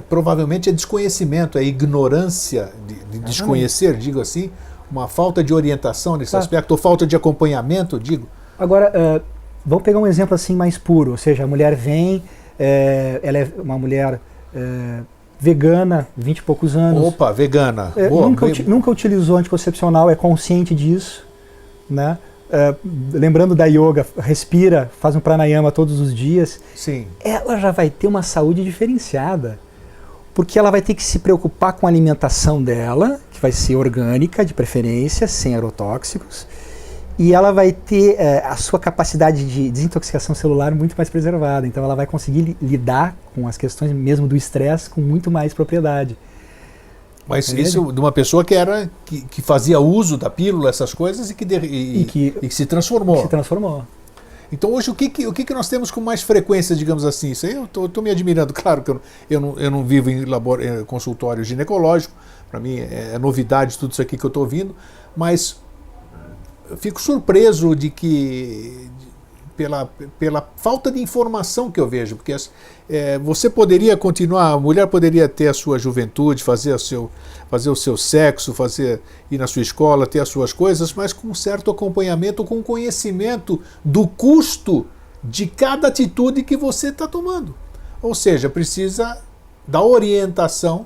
provavelmente é desconhecimento, é ignorância de desconhecer, digo assim, uma falta de orientação nesse aspecto, ou falta de acompanhamento, digo. Agora, vamos pegar um exemplo assim mais puro, ou seja, a mulher vem, ela é uma mulher vegana, 20 e poucos anos. Opa, vegana. Nunca utilizou anticoncepcional, é consciente disso, né? Lembrando da yoga, respira, faz um pranayama todos os dias. Sim. Ela já vai ter uma saúde diferenciada, porque ela vai ter que se preocupar com a alimentação dela, que vai ser orgânica, de preferência, sem agrotóxicos, e ela vai ter a sua capacidade de desintoxicação celular muito mais preservada. Então ela vai conseguir lidar com as questões mesmo do estresse com muito mais propriedade. Mas isso de uma pessoa que fazia uso da pílula, essas coisas, e que se transformou. Que se transformou. Então hoje o que nós temos com mais frequência, digamos assim? Isso aí eu estou me admirando. Claro que eu não vivo em consultório ginecológico, para mim é novidade tudo isso aqui que eu estou ouvindo, mas eu fico surpreso de que pela falta de informação que eu vejo, porque você poderia continuar, a mulher poderia ter a sua juventude, fazer o seu sexo, ir na sua escola, ter as suas coisas, mas com um certo acompanhamento, com conhecimento do custo de cada atitude que você está tomando. Ou seja, precisa da orientação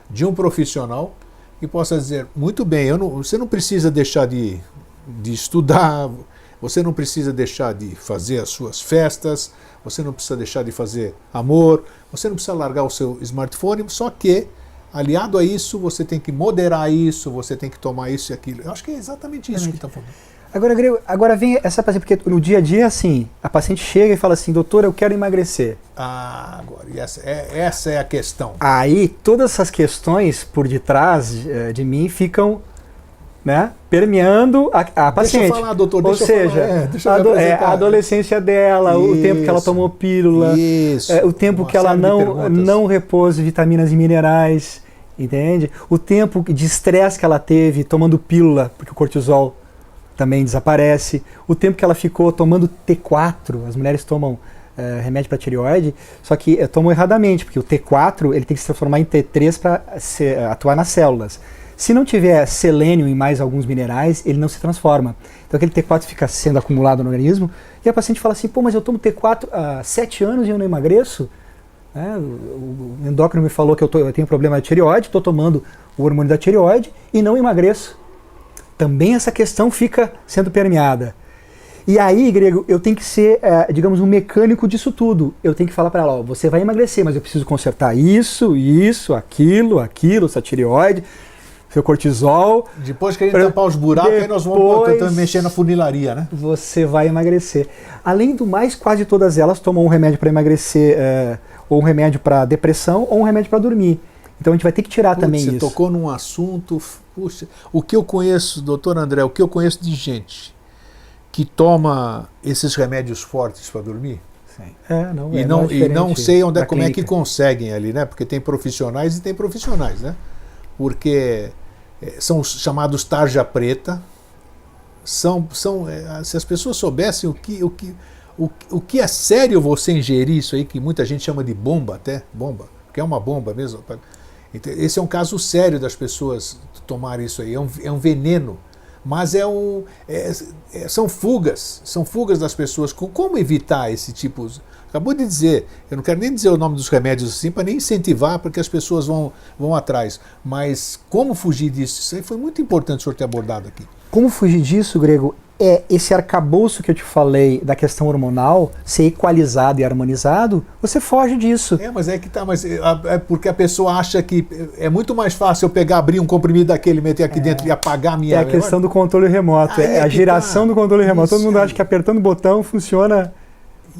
de um profissional que possa dizer, muito bem, você não precisa deixar de estudar, você não precisa deixar de fazer as suas festas, você não precisa deixar de fazer amor, você não precisa largar o seu smartphone, só que, aliado a isso, você tem que moderar isso, você tem que tomar isso e aquilo. Eu acho que é exatamente isso que está falando. Agora vem essa paciente, porque no dia a dia, assim, a paciente chega e fala assim, doutor, eu quero emagrecer. Agora, essa é a questão. Aí, todas essas questões por detrás de mim ficam, né, permeando a paciente. Deixa eu falar, doutor, Ou seja, a adolescência dela, o tempo que ela tomou pílula, o tempo que ela não repôs vitaminas e minerais, entende? O tempo de estresse que ela teve tomando pílula, porque o cortisol também desaparece, o tempo que ela ficou tomando T4, as mulheres tomam remédio para tireoide, só que tomam erradamente, porque o T4 ele tem que se transformar em T3 para atuar nas células. Se não tiver selênio e mais alguns minerais, ele não se transforma. Então aquele T4 fica sendo acumulado no organismo e a paciente fala assim, pô, mas eu tomo T4 há 7 anos e eu não emagreço? O endócrino me falou que eu tenho problema de tireoide, estou tomando o hormônio da tireoide e não emagreço. Também essa questão fica sendo permeada. E aí, Grego, eu tenho que ser, digamos, um mecânico disso tudo. Eu tenho que falar para ela, ó, você vai emagrecer, mas eu preciso consertar isso, aquilo, essa tireoide, seu cortisol. Depois que a gente tampar os buracos, aí nós vamos tentando mexer na funilaria, né? Você vai emagrecer. Além do mais, quase todas elas tomam um remédio para emagrecer, ou um remédio para depressão, ou um remédio para dormir. Então a gente vai ter que tirar também isso. Você tocou num assunto, puxa, o que eu conheço, doutor André, o que eu conheço de gente que toma esses remédios fortes para dormir, sim. e não sei como é que conseguem ali, né? Porque tem profissionais e tem profissionais, né? Porque são os chamados tarja preta, se as pessoas soubessem o que é sério você ingerir isso aí, que muita gente chama de bomba, porque é uma bomba mesmo. Esse é um caso sério das pessoas tomarem isso aí, é um veneno, mas são fugas das pessoas. Como evitar esse tipo? Acabou de dizer, eu não quero nem dizer o nome dos remédios assim, para nem incentivar, porque as pessoas vão atrás, mas como fugir disso? Isso aí foi muito importante o senhor ter abordado aqui. Como fugir disso, Grego? É esse arcabouço que eu te falei da questão hormonal ser equalizado e harmonizado, você foge disso. Mas é porque a pessoa acha que é muito mais fácil eu abrir um comprimido daquele, meter aqui dentro e apagar a minha... É a questão do controle remoto, a geração do controle remoto. Todo mundo acha que apertando o botão funciona...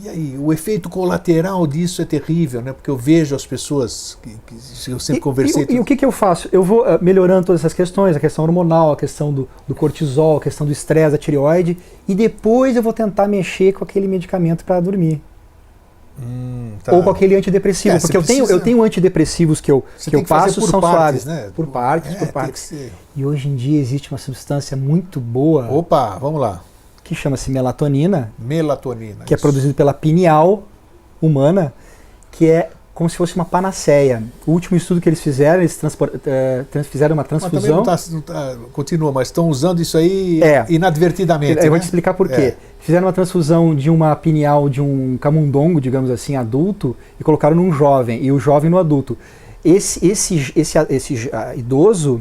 E aí, o efeito colateral disso é terrível, né? Porque eu vejo as pessoas que eu sempre conversei... E o que eu faço? Eu vou melhorando todas essas questões, a questão hormonal, a questão do cortisol, a questão do estresse, da tireoide, e depois eu vou tentar mexer com aquele medicamento para dormir. Tá. Ou com aquele antidepressivo, porque eu tenho antidepressivos que eu passo, são suaves. Né? Por partes. E hoje em dia existe uma substância muito boa... Opa, vamos lá. Que chama-se melatonina. Melatonina. Que é produzido pela pineal humana, que é como se fosse uma panaceia. O último estudo que eles fizeram, fizeram uma transfusão... Mas continua, mas estão usando isso aí inadvertidamente. Eu vou te explicar por quê. Fizeram uma transfusão de uma pineal de um camundongo, digamos assim, adulto, e colocaram num jovem, e o jovem no adulto. Esse idoso,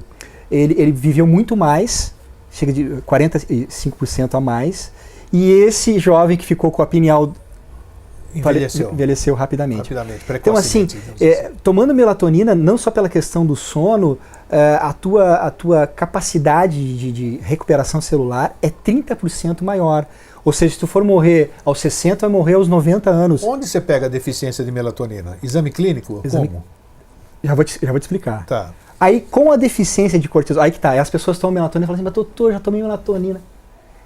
ele viveu muito mais, chega de 45% a mais, e esse jovem que ficou com a pineal envelheceu rapidamente. Rapidamente, Então, assim, precocemente. tomando melatonina, não só pela questão do sono, a tua capacidade de recuperação celular é 30% maior. Ou seja, se tu for morrer aos 60, vai morrer aos 90 anos. Onde você pega a deficiência de melatonina? Exame clínico? Como? Já vou te explicar. Tá. Aí, com a deficiência de cortisol, aí que tá, aí as pessoas tomam melatonina e falam assim, mas doutor, já tomei melatonina.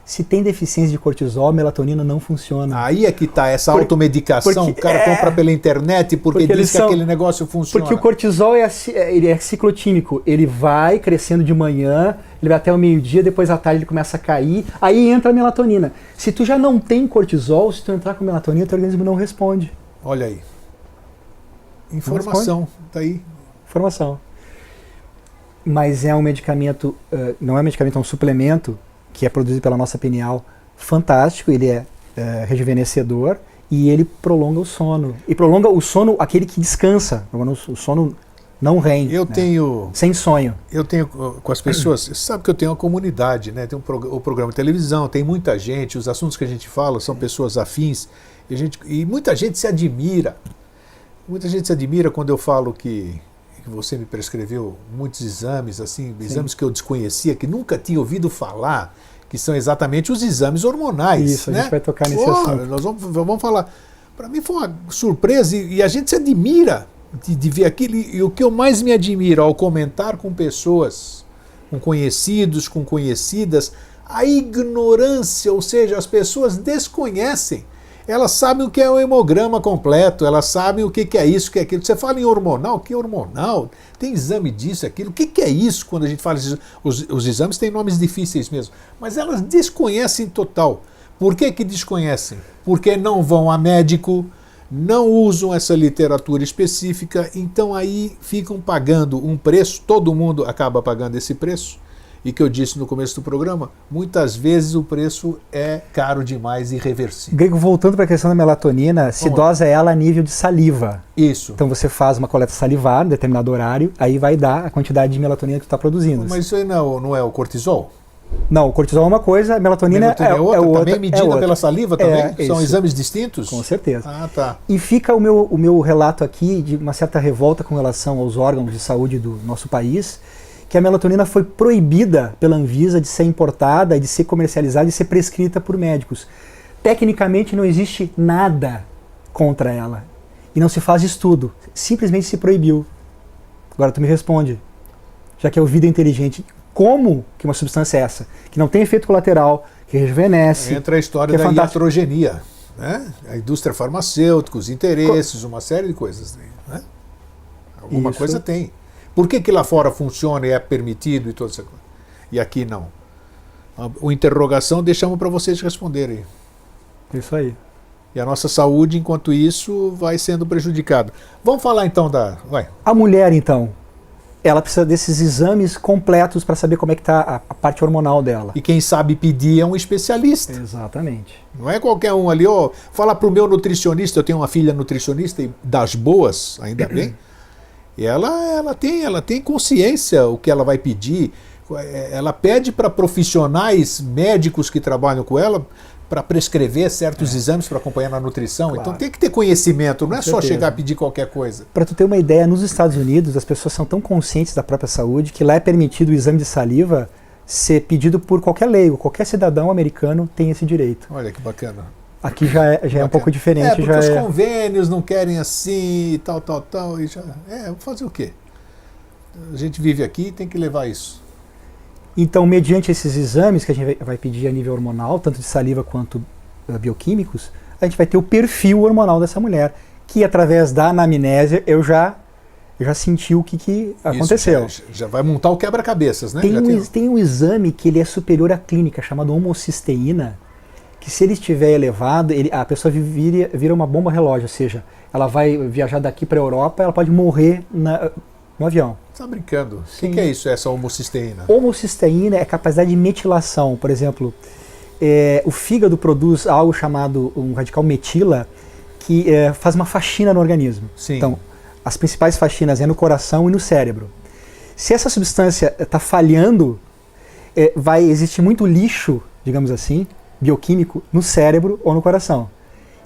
Se tem deficiência de cortisol, a melatonina não funciona. Aí é que tá essa automedicação, o cara compra pela internet porque diz que aquele negócio funciona. Porque o cortisol ele é ciclotímico, ele vai crescendo de manhã, ele vai até o meio-dia, depois à tarde ele começa a cair, aí entra a melatonina. Se tu já não tem cortisol, se tu entrar com melatonina, teu organismo não responde. Olha aí. Informação, tá aí. Informação. Mas é um medicamento, não é um medicamento, é um suplemento que é produzido pela nossa pineal, fantástico, ele é rejuvenescedor e ele prolonga o sono. E prolonga o sono aquele que descansa, o sono não REM. Eu tenho... Sem sonho. Eu tenho com as pessoas, você sabe que eu tenho uma comunidade, né? Tem o programa de televisão, tem muita gente, os assuntos que a gente fala são pessoas afins, e muita gente se admira. Muita gente se admira quando eu falo que você me prescreveu muitos exames, assim, exames que eu desconhecia, que nunca tinha ouvido falar, que são exatamente os exames hormonais. Isso, né? A gente vai tocar nesse assunto. Nós vamos falar. Para mim foi uma surpresa e a gente se admira de ver aquilo. E o que eu mais me admiro ao comentar com pessoas, com conhecidos, com conhecidas, a ignorância, ou seja, as pessoas desconhecem. Elas sabem o que é o hemograma completo, elas sabem o que é isso, o que é aquilo. Você fala em hormonal, o que é hormonal? Tem exame disso, aquilo. O que é isso quando a gente fala isso? Os exames têm nomes difíceis mesmo, mas elas desconhecem total. Por que desconhecem? Porque não vão a médico, não usam essa literatura específica, então aí ficam pagando um preço, todo mundo acaba pagando esse preço. E que eu disse no começo do programa, muitas vezes o preço é caro demais e irreversível. Grego, voltando para a questão da melatonina, se dosa ela a nível de saliva. Isso. Então você faz uma coleta salivar em determinado horário, aí vai dar a quantidade de melatonina que tu está produzindo. Mas isso aí não é o cortisol? Não, o cortisol é uma coisa, a melatonina é outra. Também medida pela saliva também? São exames distintos? Com certeza. Ah, tá. E fica o meu relato aqui de uma certa revolta com relação aos órgãos de saúde do nosso país, que a melatonina foi proibida pela Anvisa de ser importada, de ser comercializada, de ser prescrita por médicos. Tecnicamente não existe nada contra ela. E não se faz estudo. Simplesmente se proibiu. Agora tu me responde, já que é o vida inteligente, como que uma substância é essa? Que não tem efeito colateral, que rejuvenesce. Entra a história da iatrogenia, né? A indústria farmacêutica, os interesses, uma série de coisas. Né? Alguma coisa tem. Por que lá fora funciona e é permitido e toda essa coisa? E aqui não? A interrogação deixamos para vocês responderem. Isso aí. E a nossa saúde, enquanto isso, vai sendo prejudicada. Vamos falar então da... A mulher, então, ela precisa desses exames completos para saber como é que está a parte hormonal dela. E quem sabe pedir é um especialista. Exatamente. Não é qualquer um ali, fala para o meu nutricionista, eu tenho uma filha nutricionista das boas, ainda bem. E ela tem consciência o que ela vai pedir. Ela pede para profissionais médicos que trabalham com ela para prescrever certos exames para acompanhar na nutrição. Claro. Então tem que ter conhecimento, não é só chegar a pedir qualquer coisa. Para tu ter uma ideia, nos Estados Unidos as pessoas são tão conscientes da própria saúde que lá é permitido o exame de saliva ser pedido por qualquer leigo, qualquer cidadão americano tem esse direito. Olha que bacana. Aqui já é um pouco diferente. Porque os convênios não querem assim, tal, e já... fazer o quê? A gente vive aqui e tem que levar isso. Então, mediante esses exames que a gente vai pedir a nível hormonal, tanto de saliva quanto bioquímicos, a gente vai ter o perfil hormonal dessa mulher, que através da anamnésia eu já senti o que aconteceu. Isso, já vai montar o quebra-cabeças, né? Tem um exame que ele é superior à clínica, chamado homocisteína, que se ele estiver elevado, a pessoa vira uma bomba relógio, ou seja, ela vai viajar daqui para a Europa, ela pode morrer no avião. Você está brincando? O que é isso, essa homocisteína? Homocisteína é capacidade de metilação. Por exemplo, o fígado produz algo chamado um radical metila, que faz uma faxina no organismo. Sim. Então, as principais faxinas é no coração e no cérebro. Se essa substância está falhando, vai existir muito lixo, digamos assim, bioquímico no cérebro ou no coração.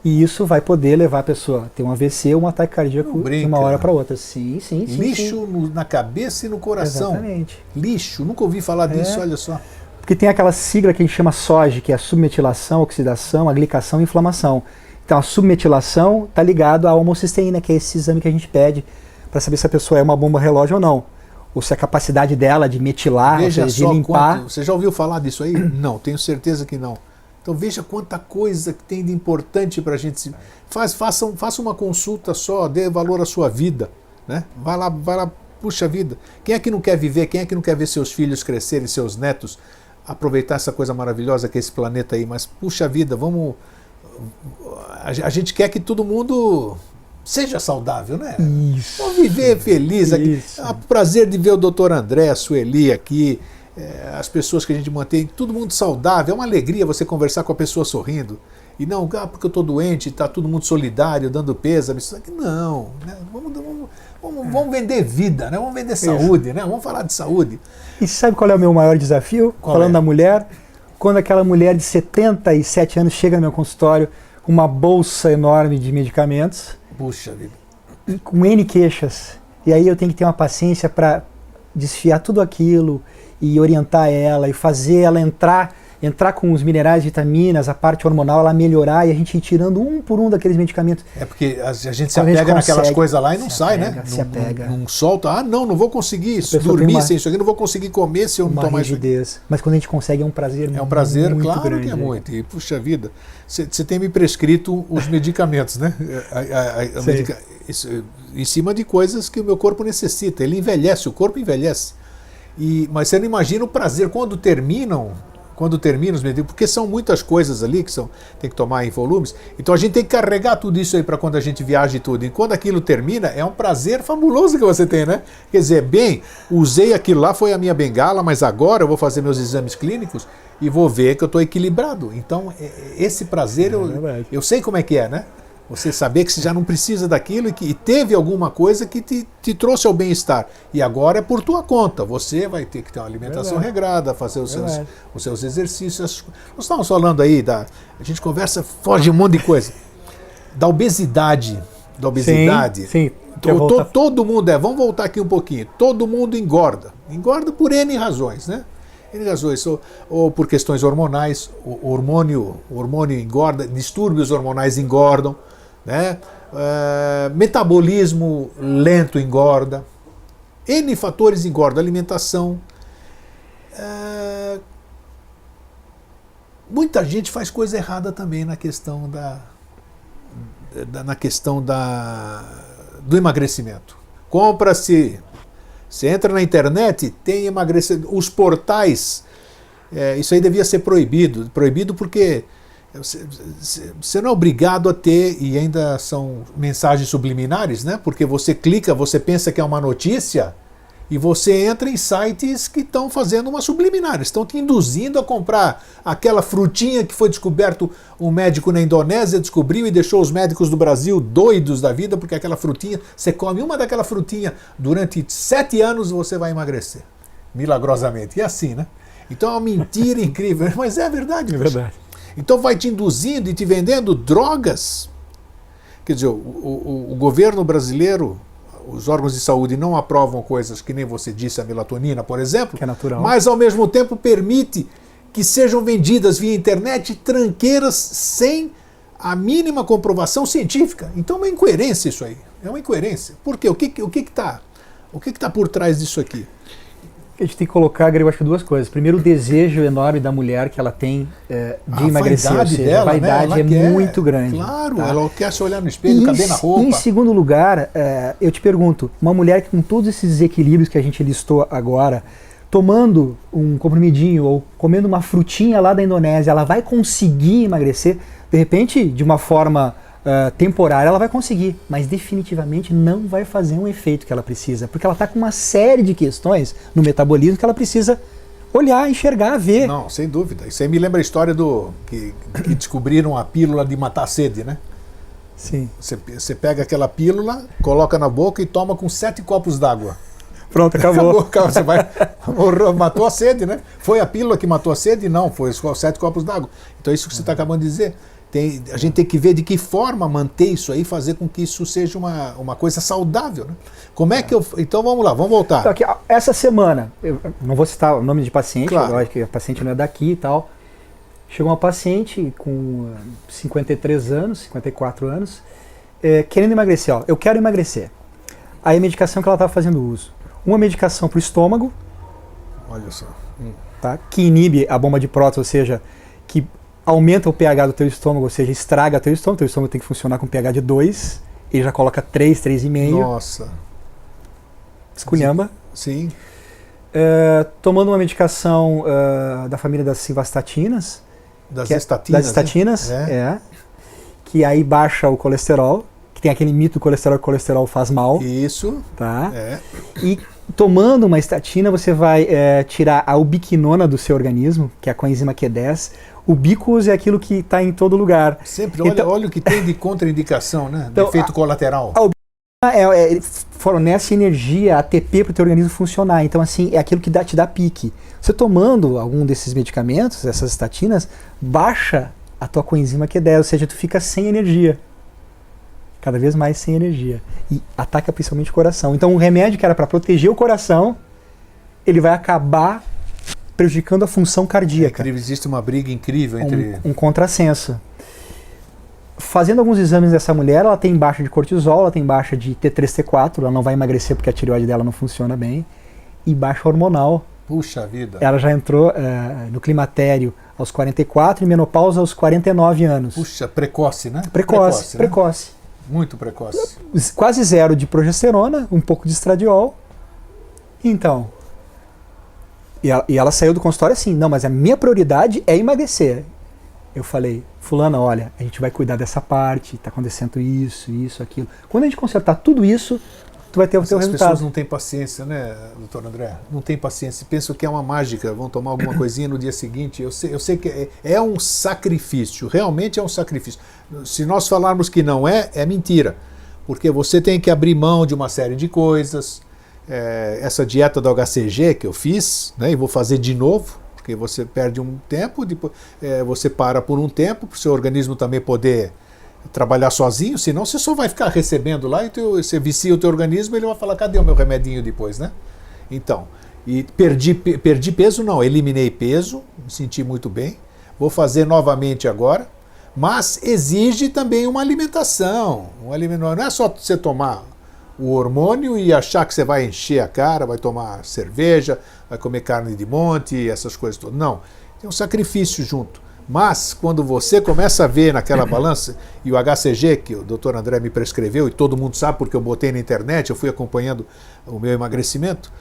E isso vai poder levar a pessoa a ter um AVC ou um ataque cardíaco de uma hora para outra. Sim. Lixo na cabeça e no coração. Exatamente. Lixo, nunca ouvi falar disso, olha só. Porque tem aquela sigla que a gente chama SOG, que é a submetilação, oxidação, aglicação e inflamação. Então a submetilação está ligado à homocisteína, que é esse exame que a gente pede para saber se a pessoa é uma bomba relógio ou não. Ou se a capacidade dela de metilar, veja ou seja, de limpar... Você já ouviu falar disso aí? Não, tenho certeza que não. Então veja quanta coisa que tem de importante para a gente... Faça uma consulta só, dê valor à sua vida. Né? Vai lá, puxa vida. Quem é que não quer viver? Quem é que não quer ver seus filhos crescerem, seus netos, aproveitar essa coisa maravilhosa que é esse planeta aí? Mas puxa vida, vamos... A gente quer que todo mundo seja saudável, né? Isso. Vamos viver feliz aqui. É um prazer de ver o Dr. André, a Sueli aqui, as pessoas que a gente mantém, todo mundo saudável. É uma alegria você conversar com a pessoa sorrindo. E não, porque eu estou doente, está todo mundo solidário, dando pêsame. Não, né? Vamos vender vida, né? Vamos vender saúde, né? Vamos falar de saúde. E sabe qual é o meu maior desafio? Falando da mulher, quando aquela mulher de 77 anos chega no meu consultório com uma bolsa enorme de medicamentos, puxa vida, e com N queixas, e aí eu tenho que ter uma paciência para desfiar tudo aquilo e orientar ela e fazer ela entrar com os minerais, vitaminas, a parte hormonal, ela melhorar e a gente ir tirando um por um daqueles medicamentos. É porque a gente se apega naquelas coisas lá e não sai, né? Se apega. Não solta. Não vou conseguir dormir sem isso aqui, não vou conseguir comer se eu não tomar isso. Mas quando a gente consegue é um prazer muito grande. É um prazer, claro que é muito. E puxa vida, você tem me prescrito os medicamentos, né? Em cima de coisas que o meu corpo necessita. Ele envelhece, o corpo envelhece. Mas você não imagina o prazer quando terminam os medicamentos, porque são muitas coisas ali que tem que tomar em volumes, então a gente tem que carregar tudo isso aí para quando a gente viaja e tudo, e quando aquilo termina, é um prazer fabuloso que você tem, né? Quer dizer, usei aquilo lá, foi a minha bengala, mas agora eu vou fazer meus exames clínicos e vou ver que eu estou equilibrado. Então, esse prazer, eu sei como é que é, né? Você saber que você já não precisa daquilo e teve alguma coisa que te trouxe ao bem-estar. E agora é por tua conta. Você vai ter que ter uma alimentação regrada, fazer os seus exercícios. Nós estávamos falando aí, a gente conversa, foge um monte de coisa. Da obesidade. Sim. Todo mundo, vamos voltar aqui um pouquinho. Todo mundo engorda. Engorda por N razões, né? N razões, ou por questões hormonais, o hormônio engorda, distúrbios hormonais engordam, né? Metabolismo lento engorda, N fatores engordam, alimentação. Muita gente faz coisa errada também na questão do emagrecimento. Compra-se, você entra na internet, tem emagrecimento, os portais, isso aí devia ser proibido porque você não é obrigado a ter, e ainda são mensagens subliminares, né? Porque você clica, você pensa que é uma notícia, e você entra em sites que estão fazendo uma subliminar, estão te induzindo a comprar aquela frutinha que foi descoberto, um médico na Indonésia descobriu e deixou os médicos do Brasil doidos da vida, porque aquela frutinha, você come uma daquela frutinha durante 7 anos você vai emagrecer, milagrosamente. E é assim, né? Então é uma mentira incrível, mas é verdade. É verdade. Então vai te induzindo e te vendendo drogas. Quer dizer, o governo brasileiro, os órgãos de saúde não aprovam coisas que nem você disse, a melatonina, por exemplo, que é natural, mas ao mesmo tempo permite que sejam vendidas via internet tranqueiras sem a mínima comprovação científica. Então é uma incoerência isso aí. É uma incoerência. Por quê? O que está por trás disso aqui? A gente tem que colocar, Grego, acho que 2 coisas. Primeiro, o desejo enorme da mulher que ela tem de emagrecer. A vaidade é muito grande. Claro, tá? Ela quer se olhar no espelho, caber na roupa. Em segundo lugar, eu te pergunto, uma mulher que com todos esses desequilíbrios que a gente listou agora, tomando um comprimidinho ou comendo uma frutinha lá da Indonésia, ela vai conseguir emagrecer? De repente, de uma forma temporária, ela vai conseguir, mas definitivamente não vai fazer um efeito que ela precisa, porque ela está com uma série de questões no metabolismo que ela precisa olhar, enxergar, ver. Não, sem dúvida. Isso aí me lembra a história que descobriram a pílula de matar a sede, né? Sim. Você pega aquela pílula, coloca na boca e toma com 7 copos d'água. Pronto, acabou. Você matou a sede, né? Foi a pílula que matou a sede? Não, foi os 7 copos d'água. Então é isso que você está acabando de dizer. A gente tem que ver de que forma manter isso aí, fazer com que isso seja uma coisa saudável. Né? Como é que eu... Então vamos lá, vamos voltar. Então, aqui, essa semana, eu não vou citar o nome de paciente, Claro. lógico que a paciente não é daqui e tal. Chegou uma paciente com 53 anos, 54 anos, querendo emagrecer. Ó, eu quero emagrecer. Aí a medicação que ela estava fazendo uso. Uma medicação para o estômago, Olha só. tá, que inibe a bomba de prótons, ou seja, que aumenta o pH do teu estômago, ou seja, estraga teu estômago tem que funcionar com pH de 2, ele já coloca 3, 3,5. Nossa. Esculhamba. Sim. Tomando uma medicação da família das simvastatinas. Das que estatinas. Das estatinas, né? que aí baixa o colesterol, que tem aquele mito do colesterol que o colesterol faz mal. Isso. Tá? É. E tomando uma estatina, você vai tirar a ubiquinona do seu organismo, que é a coenzima Q10. O bicus é aquilo que está em todo lugar. Sempre, Então, olha o que tem de contraindicação, né? Então, Efeito colateral. Fornece energia, ATP para o teu organismo funcionar. Então, assim, é aquilo que te dá pique. Você tomando algum desses medicamentos, essas estatinas, baixa a tua coenzima Q10, ou seja, tu fica sem energia. Cada vez mais sem energia. E ataca principalmente o coração. Então, um remédio que era para proteger o coração, ele vai acabar prejudicando a função cardíaca. Existe uma briga incrível entre... Um contrassenso. Fazendo alguns exames dessa mulher, ela tem baixa de cortisol, ela tem baixa de T3, T4, ela não vai emagrecer porque a tireoide dela não funciona bem, e baixa hormonal. Puxa vida. Ela já entrou no climatério aos 44 e menopausa aos 49 anos. Puxa, precoce, né? Precoce. Né? Muito precoce. Quase zero de progesterona, um pouco de estradiol. Então, e ela saiu do consultório assim, não, mas a minha prioridade é emagrecer. Eu falei, fulana, olha, a gente vai cuidar dessa parte, está acontecendo isso, aquilo. Quando a gente consertar tudo isso, tu vai ter o teu resultado. As pessoas não têm paciência, né, doutor André? Não tem paciência. Pensam que é uma mágica, vão tomar alguma coisinha no dia seguinte. Eu sei que é um sacrifício, realmente é um sacrifício. Se nós falarmos que não é mentira. Porque você tem que abrir mão de uma série de coisas. Essa dieta do HCG que eu fiz, né, e vou fazer de novo, porque você perde um tempo, depois você para por um tempo, para o seu organismo também poder trabalhar sozinho, senão você só vai ficar recebendo lá e você vicia o teu organismo e ele vai falar, cadê o meu remedinho depois, né? Então, e perdi peso não, eliminei peso, me senti muito bem, vou fazer novamente agora, mas exige também uma alimentação, não é só você tomar o hormônio e achar que você vai encher a cara, vai tomar cerveja, vai comer carne de monte, essas coisas todas. Não, tem um sacrifício junto. Mas quando você começa a ver naquela balança, e o HCG, que o Dr. André me prescreveu, e todo mundo sabe porque eu botei na internet, eu fui acompanhando o meu emagrecimento,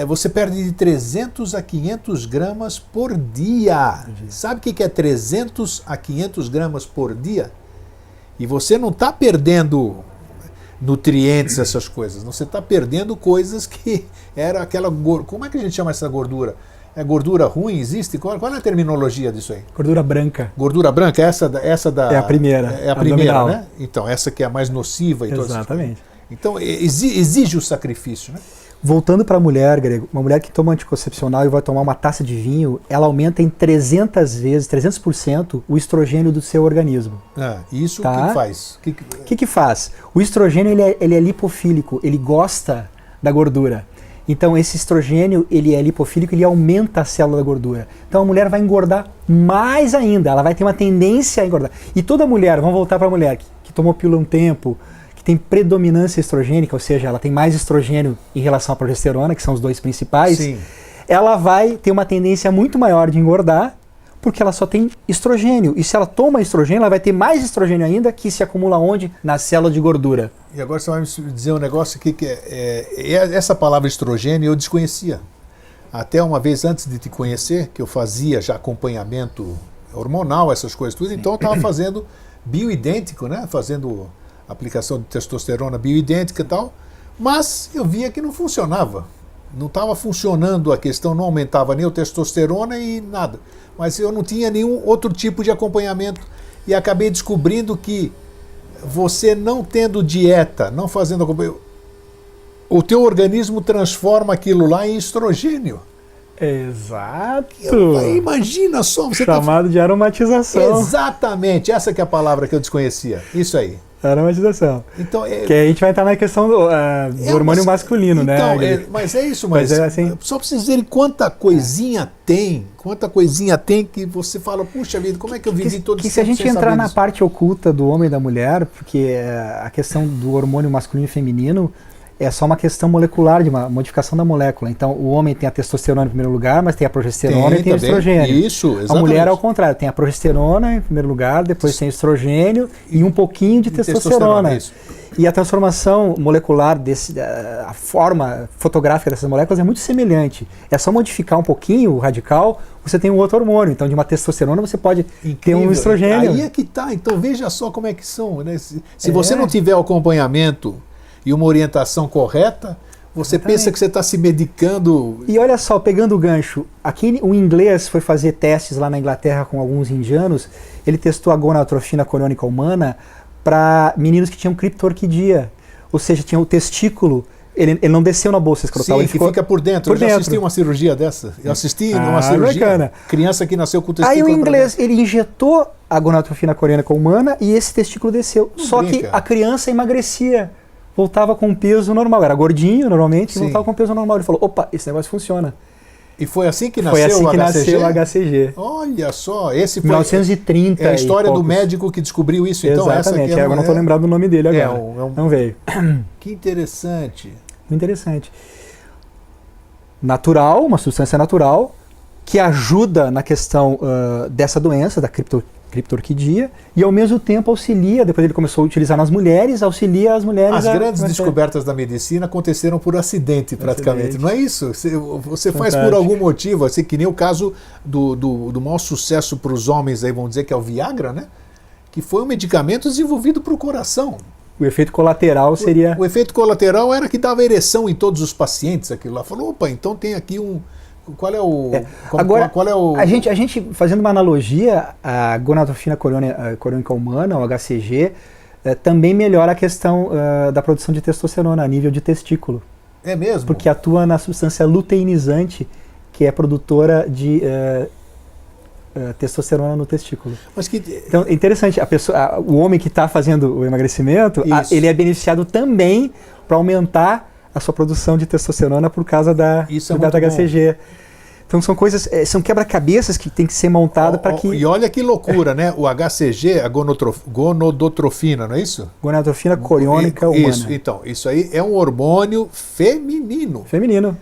você perde de 300 a 500 gramas por dia. Sabe o que é 300 a 500 gramas por dia? E você não está perdendo nutrientes, essas coisas. Você está perdendo coisas que era aquela... Como é que a gente chama essa gordura? É gordura ruim? Existe? Qual é a terminologia disso aí? Gordura branca. Gordura branca? Essa da... É a primeira. É a primeira, né? Então, essa que é a mais nociva e todas. Exatamente. Então, exige o sacrifício, né? Voltando para a mulher, Grego, uma mulher que toma anticoncepcional e vai tomar uma taça de vinho, ela aumenta em 300% o estrogênio do seu organismo. Isso tá? O que faz? O que faz? O estrogênio ele é lipofílico, ele gosta da gordura. Então esse estrogênio ele é lipofílico, ele aumenta a célula da gordura. Então a mulher vai engordar mais ainda, ela vai ter uma tendência a engordar. E toda mulher, vamos voltar para a mulher que tomou pílula um tempo, que tem predominância estrogênica, ou seja, ela tem mais estrogênio em relação à progesterona, que são os dois principais, Sim. Ela vai ter uma tendência muito maior de engordar, porque ela só tem estrogênio. E se ela toma estrogênio, ela vai ter mais estrogênio ainda, que se acumula onde? Na célula de gordura. E agora você vai me dizer um negócio aqui que essa palavra estrogênio eu desconhecia. Até uma vez antes de te conhecer, que eu fazia já acompanhamento hormonal, essas coisas tudo, então eu estava fazendo bioidêntico, né? Fazendo aplicação de testosterona bioidêntica e tal, mas eu via que não funcionava. Não estava funcionando a questão, não aumentava nem o testosterona e nada. Mas eu não tinha nenhum outro tipo de acompanhamento e acabei descobrindo que você não tendo dieta, não fazendo acompanhamento, o teu organismo transforma aquilo lá em estrogênio. Exato. Imagina só, você chamado de aromatização. Exatamente, essa que é a palavra que eu desconhecia. Isso aí. Aromatização. Então, que aí a gente vai entrar na questão do hormônio masculino, então, né? Mas é isso, mas assim, só para vocês verem quanta coisinha tem que você fala, puxa vida, como é que eu vivi todo esse tempo? Se a gente entrar na parte oculta do homem e da mulher, porque a questão do hormônio masculino e feminino é só uma questão molecular, de uma modificação da molécula. Então, o homem tem a testosterona em primeiro lugar, mas tem a progesterona e tem o estrogênio. Isso, exatamente. A mulher, ao contrário, tem a progesterona em primeiro lugar, depois tem o estrogênio e um pouquinho de testosterona. E a transformação molecular, a forma fotográfica dessas moléculas é muito semelhante. É só modificar um pouquinho o radical, você tem um outro hormônio. Então, de uma testosterona, você pode ter um estrogênio. Aí é que tá. Então, veja só como é que são. Né? Se você não tiver o acompanhamento e uma orientação correta, você pensa que você está se medicando. E olha só, pegando o gancho, aqui o inglês foi fazer testes lá na Inglaterra com alguns indianos, ele testou a gonadotrofina coriônica humana para meninos que tinham criptorquidia, ou seja, tinha o testículo, ele não desceu na bolsa escrotal. Sim, ele ficou fica por dentro. Eu já assisti uma cirurgia dessa. Eu assisti uma cirurgia. Bacana. Criança que nasceu com o testículo. Aí o inglês, ele injetou a gonadotrofina coriônica humana e esse testículo desceu. Só que a criança emagrecia. Voltava com peso normal, era gordinho normalmente, e voltava com peso normal. Ele falou, opa, esse negócio funciona. E foi assim que nasceu o HCG? Nasceu o HCG. Olha só, esse foi 1930 é a história do médico que descobriu isso, então. Exatamente, essa aqui eu não estou lembrado do nome dele agora. Não veio. Que interessante. Interessante. Natural, uma substância natural, que ajuda na questão dessa doença, da criptorquidia, e ao mesmo tempo auxilia, depois ele começou a utilizar nas mulheres, auxilia as mulheres. As grandes descobertas da medicina aconteceram por acidente, praticamente, não é isso? Você faz por algum motivo, assim, que nem o caso do maior sucesso para os homens, aí vamos dizer que é o Viagra, né? Que foi um medicamento desenvolvido para o coração. O efeito colateral seria... O efeito colateral era que dava ereção em todos os pacientes, aquilo lá. Falou, opa, então tem aqui um... Qual é o... Agora, a gente, fazendo uma analogia, a gonadotrofina coriônica humana, o HCG, também melhora a questão da produção de testosterona a nível de testículo. É mesmo? Porque atua na substância luteinizante, que é produtora de testosterona no testículo. Então, é interessante, o homem que está fazendo o emagrecimento, ele é beneficiado também para aumentar a sua produção de testosterona por causa do HCG. Então são coisas, são quebra-cabeças que tem que ser montada para que... E olha que loucura, né? O HCG, a gonadotrofina, não é isso? Gonadotrofina coriônica humana. Isso, então, isso aí é um hormônio feminino. Feminino.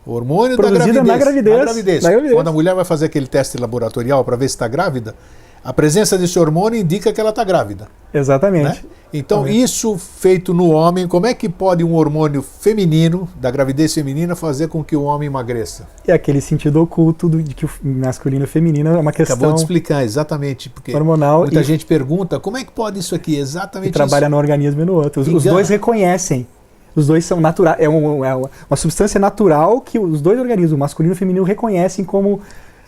Hormônio produzido da gravidez. Na gravidez. Quando a mulher vai fazer aquele teste laboratorial para ver se está grávida, a presença desse hormônio indica que ela está grávida. Exatamente. Né? Então, isso feito no homem, como é que pode um hormônio feminino, da gravidez feminina, fazer com que o homem emagreça? É aquele sentido oculto de que o masculino e o feminino é uma questão... Acabou de explicar, exatamente. Porque hormonal muita gente pergunta, como é que pode isso aqui? Exatamente isso. Trabalha no organismo e no outro. Os dois reconhecem. Os dois são naturais. É uma substância natural que os dois organismos, o masculino e o feminino, reconhecem como...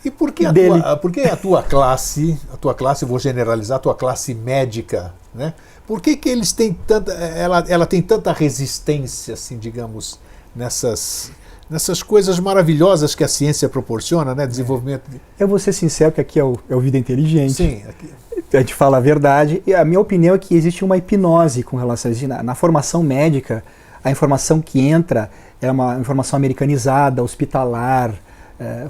E por que a tua classe, vou generalizar, a tua classe médica, né? Por que eles têm tanta, ela tem tanta resistência, assim, digamos, nessas coisas maravilhosas que a ciência proporciona, né? Desenvolvimento. Eu vou ser sincero que aqui é o Vida Inteligente. Sim. A gente fala a verdade. E a minha opinião é que existe uma hipnose com relação a isso. Na formação médica, a informação que entra é uma informação americanizada, hospitalar,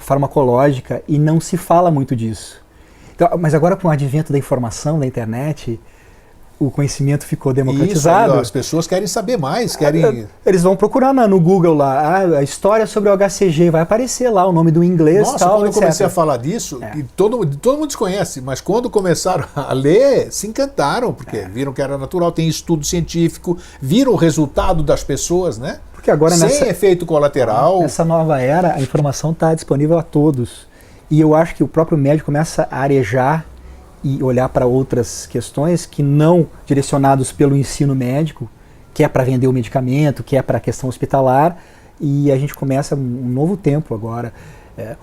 farmacológica, e não se fala muito disso. Então, mas agora, com o advento da informação, da internet, o conhecimento ficou democratizado. Isso, as pessoas querem saber mais, querem... Eles vão procurar no Google lá, a história sobre o HCG, vai aparecer lá o nome do inglês, Nossa, tal, quando eu etc. comecei a falar disso, que todo mundo desconhece, mas quando começaram a ler, se encantaram, porque viram que era natural, tem estudo científico, viram o resultado das pessoas, né? Porque agora sem efeito colateral. Nessa nova era, a informação está disponível a todos. E eu acho que o próprio médico começa a arejar e olhar para outras questões que não direcionados pelo ensino médico, que é para vender o medicamento, que é para a questão hospitalar, e a gente começa um novo tempo agora.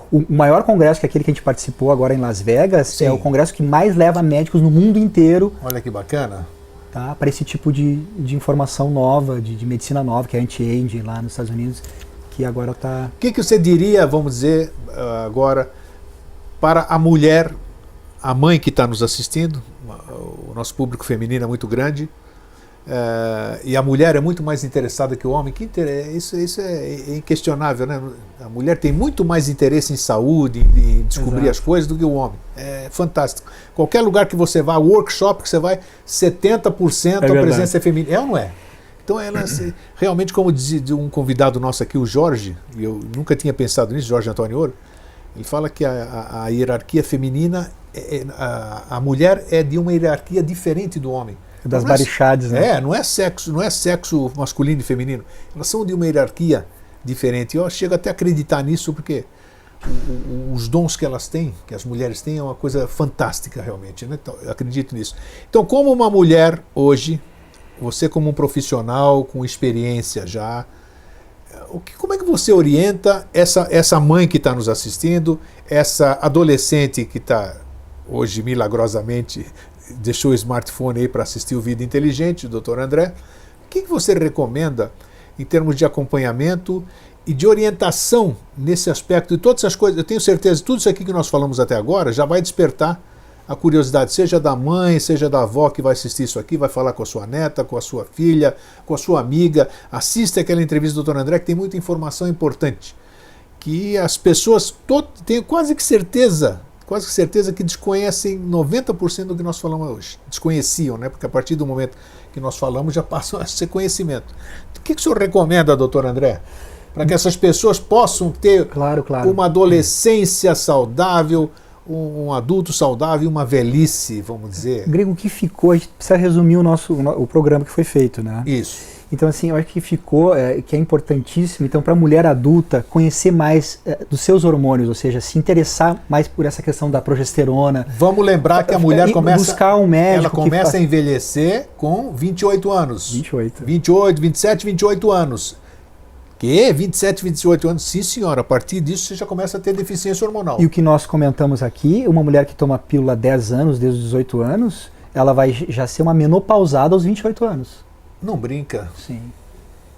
O maior congresso, que é aquele que a gente participou agora em Las Vegas, Sim. é o congresso que mais leva médicos no mundo inteiro. Olha que bacana. Tá, para esse tipo de informação nova, de medicina nova, que é a anti-aging lá nos Estados Unidos, que agora está... O que você diria, vamos dizer, agora, para a mulher, a mãe que está nos assistindo, o nosso público feminino é muito grande, e a mulher é muito mais interessada que o homem, isso é inquestionável, né? A mulher tem muito mais interesse em saúde, em descobrir as coisas do que o homem. É fantástico. Qualquer lugar que você vá, workshop que você vai, 70% a presença é feminina. É ou não é? Então ela realmente, como dizia um convidado nosso aqui, o Jorge, e eu nunca tinha pensado nisso, Jorge Antônio Ouro, ele fala que a hierarquia feminina, a mulher é de uma hierarquia diferente do homem. Das barixades, né? Não é sexo masculino e feminino. Elas são de uma hierarquia diferente. Eu chego até a acreditar nisso, porque os dons que elas têm, que as mulheres têm, é uma coisa fantástica realmente, né? Então, eu acredito nisso. Então, como uma mulher hoje, você como um profissional com experiência já, como é que você orienta essa mãe que está nos assistindo, essa adolescente que está hoje milagrosamente deixou o smartphone aí para assistir o Vida Inteligente, o Dr. André? O que você recomenda em termos de acompanhamento e de orientação nesse aspecto? E todas essas coisas, eu tenho certeza que tudo isso aqui que nós falamos até agora já vai despertar a curiosidade, seja da mãe, seja da avó que vai assistir isso aqui, vai falar com a sua neta, com a sua filha, com a sua amiga. Assista aquela entrevista do Dr. André, que tem muita informação importante, que as pessoas, tenho quase que certeza que desconhecem 90% do que nós falamos hoje. Desconheciam, né? Porque a partir do momento que nós falamos já passam a ser conhecimento. O que o senhor recomenda, doutor André, para que essas pessoas possam ter uma adolescência saudável, um adulto saudável e uma velhice, vamos dizer? Grego, o que ficou, a gente precisa resumir o programa que foi feito, né? Isso. Então, assim, eu acho que ficou, que é importantíssimo, então, para a mulher adulta conhecer mais dos seus hormônios, ou seja, se interessar mais por essa questão da progesterona. Vamos lembrar que a mulher começa... buscar um médico. Ela começa a envelhecer com 28 anos. 28, 27, 28 anos. Que? 27, 28 anos? Sim, senhora. A partir disso, você já começa a ter deficiência hormonal. E o que nós comentamos aqui, uma mulher que toma pílula há 10 anos, desde os 18 anos, ela vai já ser uma menopausada aos 28 anos. Não brinca? Sim.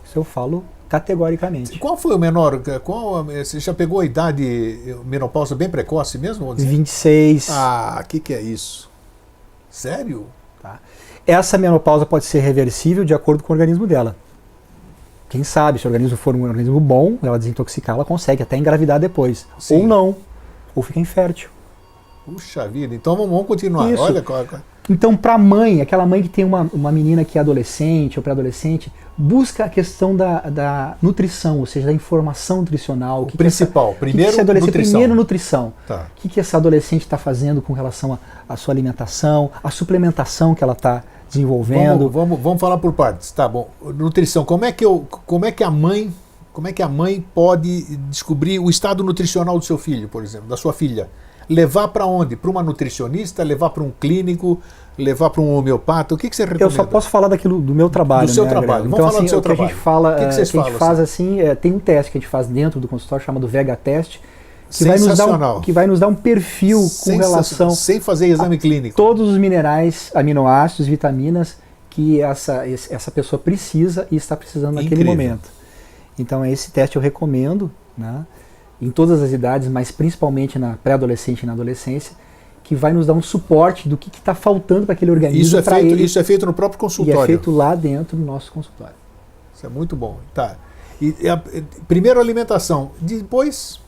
Isso eu falo categoricamente. Qual foi o menor? Você já pegou a idade menopausa bem precoce mesmo? 26. Ah, o que é isso? Sério? Tá. Essa menopausa pode ser reversível de acordo com o organismo dela. Quem sabe, se o organismo for um organismo bom, ela desintoxicar, ela consegue até engravidar depois. Sim. Ou não. Ou fica infértil. Puxa vida, então vamos continuar. Isso. Olha. Então, para a mãe, aquela mãe que tem uma menina que é adolescente ou pré-adolescente, busca a questão da nutrição, ou seja, da informação nutricional. O principal, primeiro nutrição. Primeiro nutrição. Tá. O que essa adolescente está fazendo com relação à sua alimentação, a suplementação que ela está desenvolvendo. Vamos falar por partes. Tá bom. Nutrição, como é que a mãe pode descobrir o estado nutricional do seu filho, por exemplo, da sua filha? Levar para onde? Para uma nutricionista? Levar para um clínico? Levar para um homeopata? O que você recomenda? Eu só posso falar daquilo do meu trabalho. Do seu trabalho. Então, vamos falar do seu trabalho. A gente fala, o que vocês falam? A gente faz assim, tem um teste que a gente faz dentro do consultório chamado Vega Test, que vai nos dar um perfil com relação sem fazer exame clínico. Todos os minerais, aminoácidos, vitaminas que essa pessoa precisa e está precisando naquele momento. Então esse teste eu recomendo, né, em todas as idades, mas principalmente na pré-adolescente e na adolescência, que vai nos dar um suporte do que está faltando para aquele organismo. Isso é feito no próprio consultório. E é feito lá dentro do nosso consultório. Isso é muito bom. Tá. Primeiro a alimentação, depois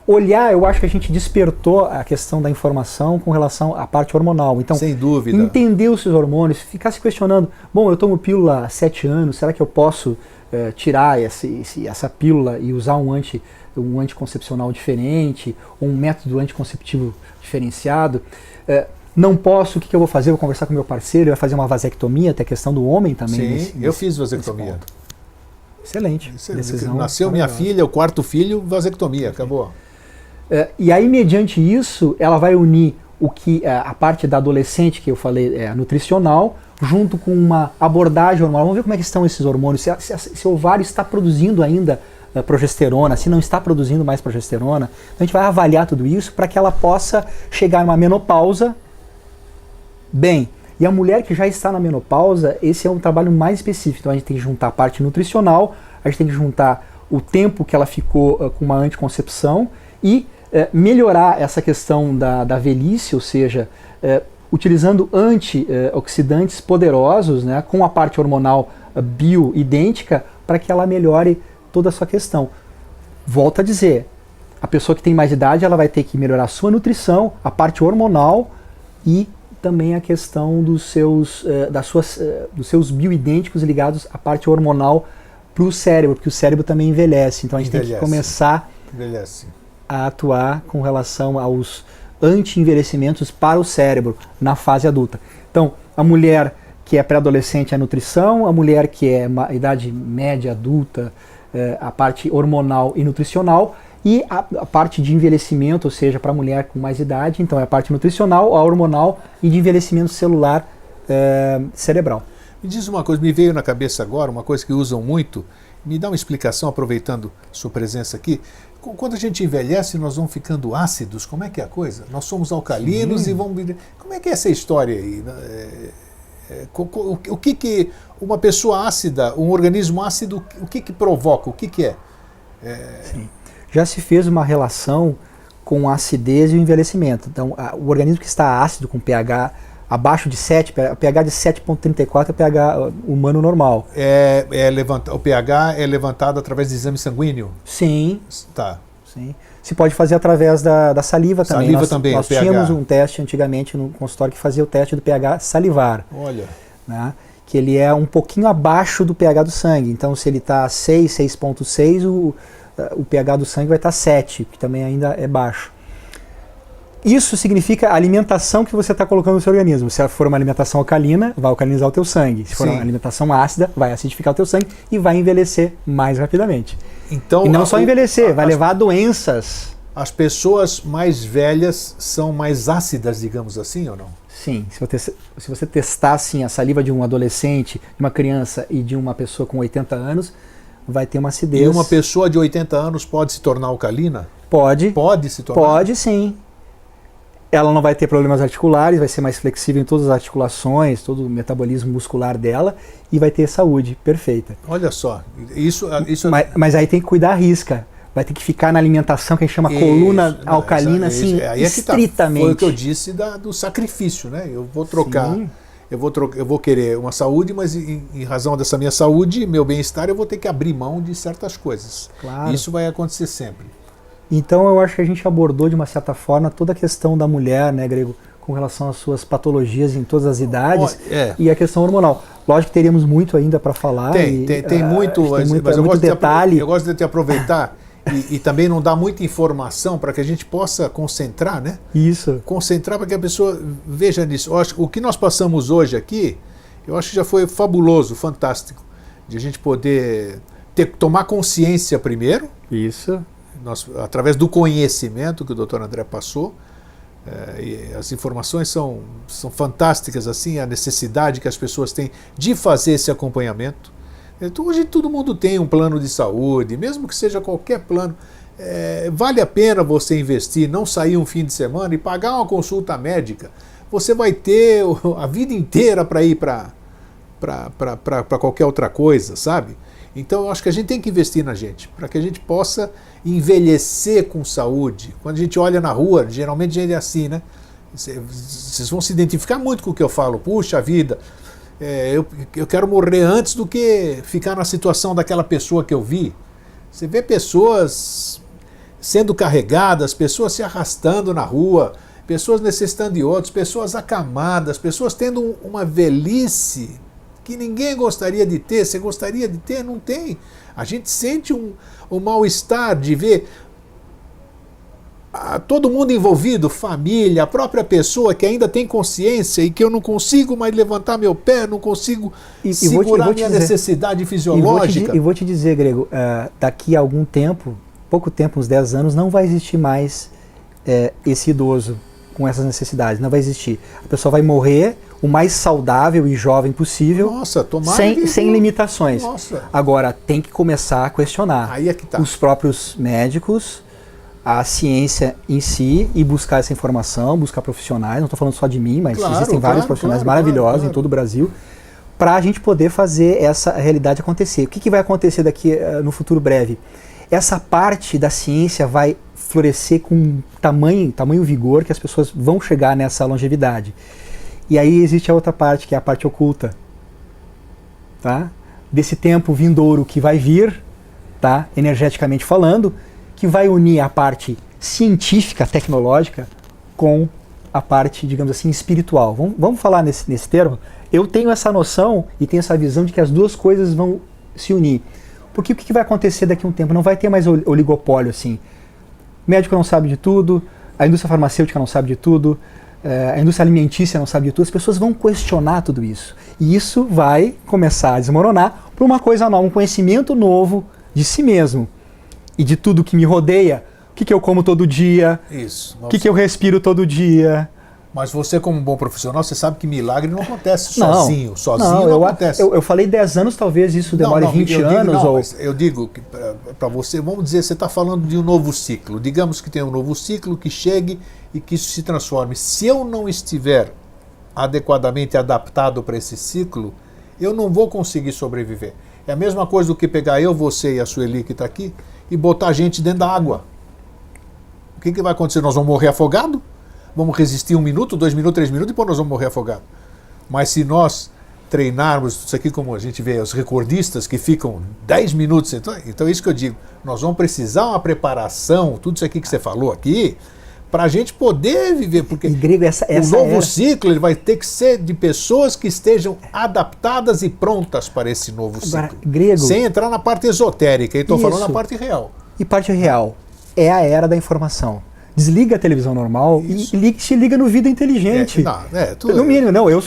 olhar, eu acho que a gente despertou a questão da informação com relação à parte hormonal. Então, sem dúvida, entender os seus hormônios, ficar se questionando, bom, eu tomo pílula há 7 anos, será que eu posso tirar essa pílula e usar um anticoncepcional diferente, ou um método anticonceptivo diferenciado? Não posso, o que eu vou fazer? Eu vou conversar com meu parceiro, eu vou fazer uma vasectomia, até a questão do homem também. Sim, eu fiz vasectomia. Excelente. Decisão nasceu minha filha, o 4º filho, vasectomia, acabou. E aí, mediante isso, ela vai unir a parte da adolescente, que eu falei, nutricional, junto com uma abordagem hormonal. Vamos ver como é que estão esses hormônios, se o ovário está produzindo ainda progesterona, se não está produzindo mais progesterona. Então a gente vai avaliar tudo isso para que ela possa chegar em uma menopausa bem. E a mulher que já está na menopausa, esse é um trabalho mais específico. Então a gente tem que juntar a parte nutricional a gente tem que juntar o tempo que ela ficou com uma anticoncepção e melhorar essa questão da velhice, ou seja, utilizando antioxidantes poderosos, né, com a parte hormonal bioidêntica, para que ela melhore toda a sua questão. Volto a dizer, a pessoa que tem mais idade, ela vai ter que melhorar a sua nutrição, a parte hormonal e também a questão dos seus bioidênticos ligados à parte hormonal para o cérebro, porque o cérebro também envelhece. Então a gente tem que começar a atuar com relação aos anti-envelhecimentos para o cérebro na fase adulta. Então, a mulher que é pré-adolescente, a nutrição, a mulher que é idade média, adulta, a parte hormonal e nutricional, e a parte de envelhecimento, ou seja, para a mulher com mais idade, então é a parte nutricional, a hormonal e de envelhecimento celular cerebral. Me diz uma coisa, me veio na cabeça agora, uma coisa que usam muito, me dá uma explicação, aproveitando sua presença aqui. Quando a gente envelhece, nós vamos ficando ácidos, como é que é a coisa? Nós somos alcalinos e vamos... Como é que é essa história aí? O que uma pessoa ácida, um organismo ácido, o que provoca? O que é? Sim. Já se fez uma relação com a acidez e o envelhecimento. Então, o organismo que está ácido, com pH abaixo de 7, pH de 7,34 é pH humano normal. O pH é levantado através de exame sanguíneo? Sim. Tá. Sim. Se pode fazer através da saliva também. Saliva também, nós tínhamos um teste antigamente no consultório que fazia o teste do pH salivar. Olha. Né? Que ele é um pouquinho abaixo do pH do sangue. Então, se ele está 6, 6,6, o pH do sangue vai estar 7, que também ainda é baixo. Isso significa a alimentação que você está colocando no seu organismo. Se for uma alimentação alcalina, vai alcalinizar o teu sangue. Se for uma alimentação ácida, vai acidificar o teu sangue e vai envelhecer mais rapidamente. Então, e não só envelhecer, vai levar a doenças. As pessoas mais velhas são mais ácidas, digamos assim, ou não? Sim. Se você testar assim, a saliva de um adolescente, de uma criança e de uma pessoa com 80 anos, vai ter uma acidez. E uma pessoa de 80 anos pode se tornar alcalina? Pode. Pode se tornar? Pode, sim. Ela não vai ter problemas articulares, vai ser mais flexível em todas as articulações, todo o metabolismo muscular dela e vai ter saúde perfeita. Olha só, isso... Mas aí tem que cuidar a risca. Vai ter que ficar na alimentação que a gente chama coluna alcalina, assim, estritamente. Foi o que eu disse do sacrifício, né? Eu vou trocar... Eu vou querer uma saúde, mas em razão dessa minha saúde, meu bem-estar, eu vou ter que abrir mão de certas coisas. Claro. Isso vai acontecer sempre. Então eu acho que a gente abordou de uma certa forma toda a questão da mulher, né, Grego, com relação às suas patologias em todas as idades e a questão hormonal. Lógico que teríamos muito ainda para falar. Tem muito, mas eu gosto detalhe. Eu gosto de te aproveitar e também não dar muita informação para que a gente possa concentrar, né? Isso. Concentrar para que a pessoa veja nisso. O que nós passamos hoje aqui, eu acho que já foi fabuloso, fantástico, de a gente poder tomar consciência primeiro. Isso. Através do conhecimento que o Dr. André passou, e as informações são fantásticas, assim, a necessidade que as pessoas têm de fazer esse acompanhamento. Então, hoje todo mundo tem um plano de saúde, mesmo que seja qualquer plano, vale a pena você investir, não sair um fim de semana e pagar uma consulta médica. Você vai ter a vida inteira para ir para qualquer outra coisa, sabe? Então, eu acho que a gente tem que investir na gente, para que a gente possa envelhecer com saúde. Quando a gente olha na rua, geralmente a gente é assim, né? Vocês vão se identificar muito com o que eu falo. Puxa vida, eu quero morrer antes do que ficar na situação daquela pessoa que eu vi. Você vê pessoas sendo carregadas, pessoas se arrastando na rua, pessoas necessitando de outros, pessoas acamadas, pessoas tendo uma velhice que ninguém gostaria de ter. Você gostaria de ter? Não tem. A gente sente um mal-estar de ver todo mundo envolvido, família, a própria pessoa que ainda tem consciência e que eu não consigo mais levantar meu pé, não consigo segurar minha necessidade fisiológica. E vou te dizer, Grego, daqui a algum tempo, pouco tempo, uns 10 anos, não vai existir mais esse idoso com essas necessidades, não vai existir. A pessoa vai morrer o mais saudável e jovem possível, nossa, sem limitações. Nossa. Agora, tem que começar a questionar aí é que tá. Os próprios médicos, a ciência em si, e buscar essa informação, buscar profissionais, não estou falando só de mim, mas existem vários profissionais maravilhosos em todo o Brasil, para a gente poder fazer essa realidade acontecer. O que vai acontecer daqui no futuro breve? Essa parte da ciência vai florescer com tamanho vigor que as pessoas vão chegar nessa longevidade. E aí existe a outra parte, que é a parte oculta, tá? Desse tempo vindouro que vai vir, tá? Energeticamente falando, que vai unir a parte científica, tecnológica, com a parte, digamos assim, espiritual. Vamos falar nesse termo? Eu tenho essa noção e tenho essa visão de que as duas coisas vão se unir. Porque o que vai acontecer daqui a um tempo? Não vai ter mais oligopólio assim. O médico não sabe de tudo, a indústria farmacêutica não sabe de tudo, a indústria alimentícia não sabe de tudo. As pessoas vão questionar tudo isso. E isso vai começar a desmoronar por uma coisa nova, um conhecimento novo de si mesmo e de tudo que me rodeia. O que eu como todo dia, o que eu respiro todo dia. Mas você, como um bom profissional, você sabe que milagre não acontece sozinho. Sozinho não acontece. Eu falei 10 anos, talvez isso demore 20 anos. Eu digo que para você, vamos dizer, você está falando de um novo ciclo. Digamos que tem um novo ciclo que chegue e que isso se transforme. Se eu não estiver adequadamente adaptado para esse ciclo, eu não vou conseguir sobreviver. É a mesma coisa do que pegar eu, você e a Sueli que está aqui e botar a gente dentro da água. O que vai acontecer? Nós vamos morrer afogados? Vamos resistir 1 minuto, 2 minutos, 3 minutos e depois nós vamos morrer afogados. Mas se nós treinarmos, isso aqui como a gente vê, os recordistas que ficam 10 minutos, então é isso que eu digo, nós vamos precisar uma preparação, tudo isso aqui que você falou aqui, para a gente poder viver, porque Grego, o novo ciclo ele vai ter que ser de pessoas que estejam adaptadas e prontas para esse novo ciclo. Grego, sem entrar na parte esotérica, estou falando na parte real. E parte real é a era da informação. Desliga a televisão normal e se liga no Vida Inteligente. No mínimo, não, eu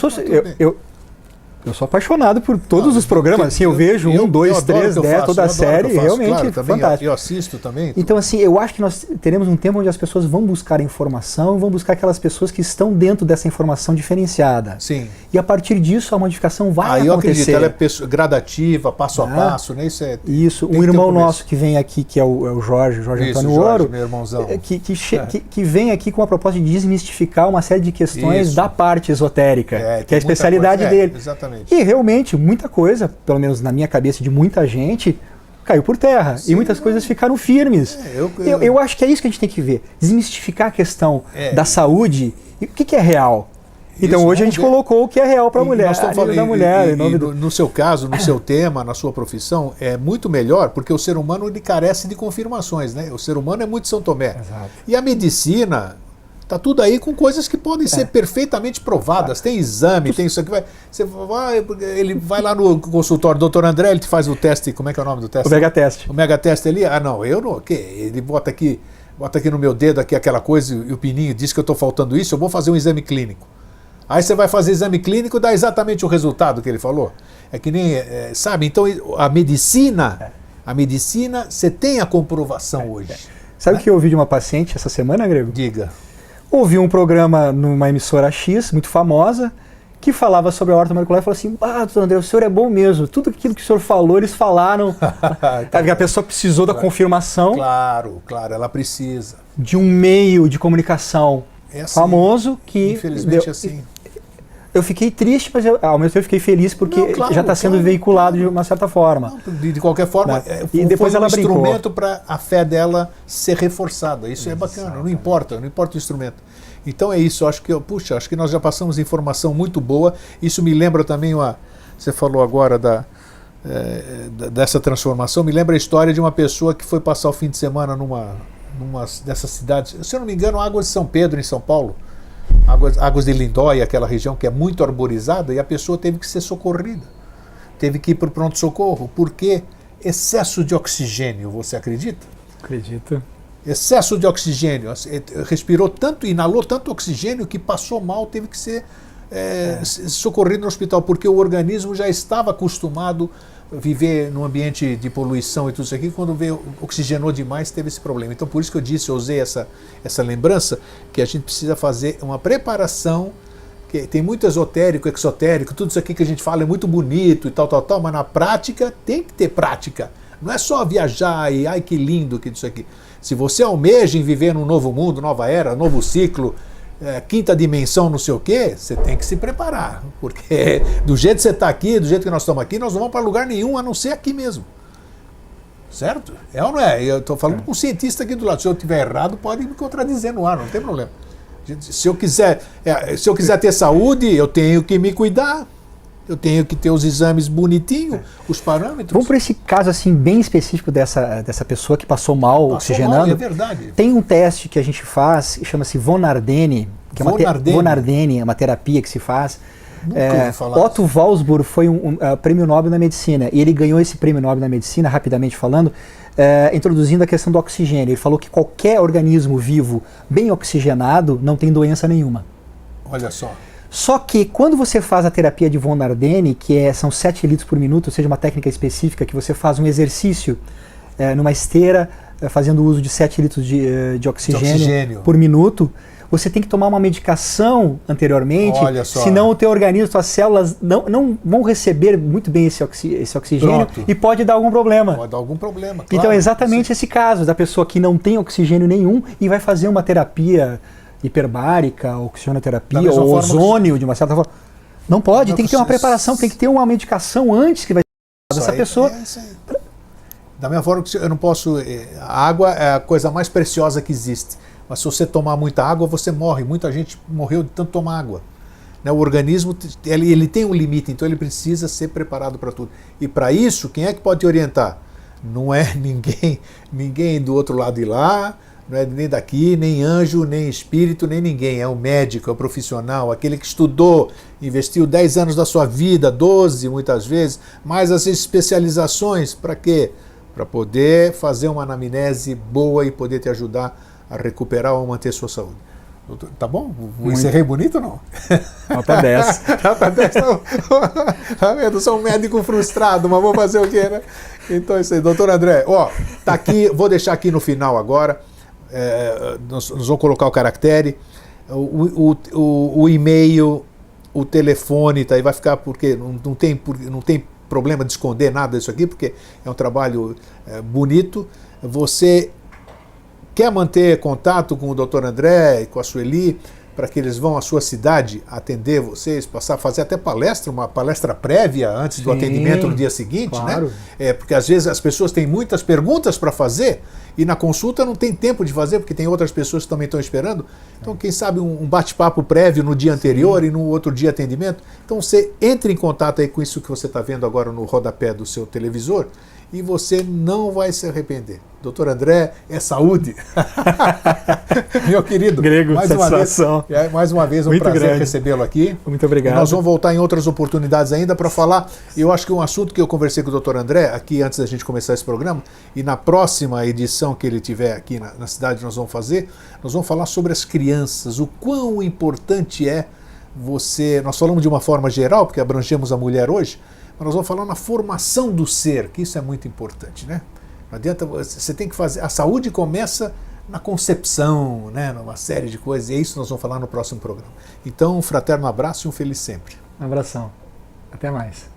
sou apaixonado por todos os programas. Assim, eu vejo 1, 2, 3, 10, toda a série, realmente fantástico. Eu assisto também. Então, assim, eu acho que nós teremos um tempo onde as pessoas vão buscar informação, vão buscar aquelas pessoas que estão dentro dessa informação diferenciada. Sim. E a partir disso a modificação vai acontecer. Eu acredito, ela é gradativa, passo a passo, né? Isso. Um irmão nosso que vem aqui, que é o Jorge Antônio Ouro, meu irmãozão. Que vem aqui com a proposta de desmistificar uma série de questões da parte esotérica, que é a especialidade dele. Exatamente. E realmente, muita coisa, pelo menos na minha cabeça de muita gente, caiu por terra. Sim, e muitas coisas ficaram firmes. Eu acho que é isso que a gente tem que ver. Desmistificar a questão da saúde. E o que é real? Então isso, hoje a gente colocou o que é real para a mulher. Nós estamos falando da mulher. No seu caso, no seu tema, na sua profissão, é muito melhor, porque o ser humano ele carece de confirmações, né? O ser humano é muito São Tomé. Exato. E a medicina está tudo aí com coisas que podem ser perfeitamente provadas. Tem exame, tem isso aqui. Ele vai lá no consultório do Dr. André, ele te faz o teste. Como é que é o nome do teste? O Megateste. O Megateste ali? Eu não. Ele bota aqui no meu dedo aqui aquela coisa e o pininho diz que eu estou faltando isso, eu vou fazer um exame clínico. Aí você vai fazer exame clínico e dá exatamente o resultado que ele falou. É que nem, sabe? Então a medicina, você tem a comprovação hoje. Sabe o que eu ouvi de uma paciente essa semana, Grego? Diga. Ouvi um programa numa emissora X, muito famosa, que falava sobre a aorta molecular e falou assim: doutor André, o senhor é bom mesmo. Tudo aquilo que o senhor falou, eles falaram. A pessoa precisou da confirmação. Claro, ela precisa. De um meio de comunicação famoso que... Infelizmente assim. Eu fiquei triste, mas ao mesmo tempo fiquei feliz porque já está sendo veiculado de uma certa forma. De qualquer forma, e depois foi ela instrumento para a fé dela ser reforçada. Isso é bacana, não importa o instrumento. Então é isso, acho que nós já passamos informação muito boa. Isso me lembra também, você falou agora dessa transformação, me lembra a história de uma pessoa que foi passar o fim de semana numa dessas cidades, se eu não me engano, Águas de São Pedro, em São Paulo. Águas de Lindóia, aquela região que é muito arborizada, e a pessoa teve que ser socorrida. Teve que ir para o pronto-socorro. Por quê? Excesso de oxigênio, você acredita? Acredito. Excesso de oxigênio. Respirou tanto, inalou tanto oxigênio que passou mal, teve que ser socorrido no hospital, porque o organismo já estava acostumado a viver num ambiente de poluição e tudo isso aqui. Quando oxigenou demais, teve esse problema. Então, por isso que eu usei essa lembrança, que a gente precisa fazer uma preparação, que tem muito esotérico, exotérico, tudo isso aqui que a gente fala é muito bonito e tal, mas na prática tem que ter prática. Não é só viajar e ai que lindo que isso aqui. Se você almeja em viver num novo mundo, nova era, novo ciclo, quinta dimensão, não sei o quê, você tem que se preparar. Porque do jeito que você está aqui, do jeito que nós estamos aqui, nós não vamos para lugar nenhum, a não ser aqui mesmo. Certo? É ou não é? Eu estou falando com um cientista aqui do lado. Se eu estiver errado, pode me contradizer no ar, não tem problema. Se eu quiser ter saúde, eu tenho que me cuidar. Eu tenho que ter os exames bonitinhos, os parâmetros. Vamos por esse caso assim bem específico dessa pessoa que passou mal oxigenando. É verdade. Tem um teste que a gente faz, chama-se von Ardenne, que von Ardenne, é uma terapia que se faz. Otto Walsburg foi um prêmio Nobel na medicina, e ele ganhou esse prêmio Nobel na medicina, rapidamente falando, introduzindo a questão do oxigênio. Ele falou que qualquer organismo vivo bem oxigenado não tem doença nenhuma. Olha só. Só que quando você faz a terapia de von Ardenne, que são 7 litros por minuto, ou seja, uma técnica específica que você faz um exercício numa esteira, fazendo uso de 7 litros de oxigênio por minuto, você tem que tomar uma medicação anteriormente, senão o teu organismo, suas células não vão receber muito bem esse oxigênio. Pronto. E pode dar algum problema. Pode dar algum problema, claro. Então é exatamente esse caso da pessoa que não tem oxigênio nenhum e vai fazer uma terapia hiperbárica, oxigenoterapia, ou ozônio, de uma certa forma. Não pode, tem que ter uma preparação, tem que ter uma medicação antes que vai ser dessa pessoa. Da mesma forma que eu não posso... A água é a coisa mais preciosa que existe. Mas se você tomar muita água, você morre. Muita gente morreu de tanto tomar água. O organismo ele tem um limite, então ele precisa ser preparado para tudo. E para isso, quem é que pode te orientar? Não é ninguém do outro lado de lá, não é nem daqui, nem anjo, nem espírito, nem ninguém. É o médico, é o profissional, aquele que estudou, investiu 10 anos da sua vida, 12 muitas vezes, mais as especializações. Para quê? Para poder fazer uma anamnese boa e poder te ajudar a recuperar ou manter sua saúde. Tá bom? Encerrei bonito ou não? Nota 10. Nota 10. Tá vendo? Sou um médico frustrado, mas vou fazer o quê, né? Então é isso aí. Doutor André, tá aqui, vou deixar aqui no final agora. Nós vamos colocar o caractere, o e-mail, o telefone, tá aí, vai ficar, porque não tem problema de esconder nada disso aqui, porque é um trabalho bonito. Você quer manter contato com o Dr. André e com a Sueli, para que eles vão à sua cidade atender vocês, fazer até uma palestra prévia antes do atendimento no dia seguinte, claro, né? Porque às vezes as pessoas têm muitas perguntas para fazer e na consulta não tem tempo de fazer, porque tem outras pessoas que também estão esperando. Então, quem sabe um bate-papo prévio no dia anterior e no outro dia atendimento. Então, você entre em contato aí com isso que você está vendo agora no rodapé do seu televisor e você não vai se arrepender. Doutor André, é saúde. Meu querido, Grego, mais uma vez um muito prazer grande recebê-lo aqui. Muito obrigado. E nós vamos voltar em outras oportunidades ainda para falar. Eu acho que um assunto que eu conversei com o Dr. André aqui antes da gente começar esse programa, e na próxima edição que ele tiver aqui na cidade nós vamos falar sobre as crianças, o quão importante é nós falamos de uma forma geral, porque abrangemos a mulher hoje, mas nós vamos falar na formação do ser, que isso é muito importante, né? Não adianta, você tem que fazer, a saúde começa na concepção, né? Numa série de coisas, e é isso que nós vamos falar no próximo programa. Então, um fraterno abraço e um feliz sempre. Um abração. Até mais.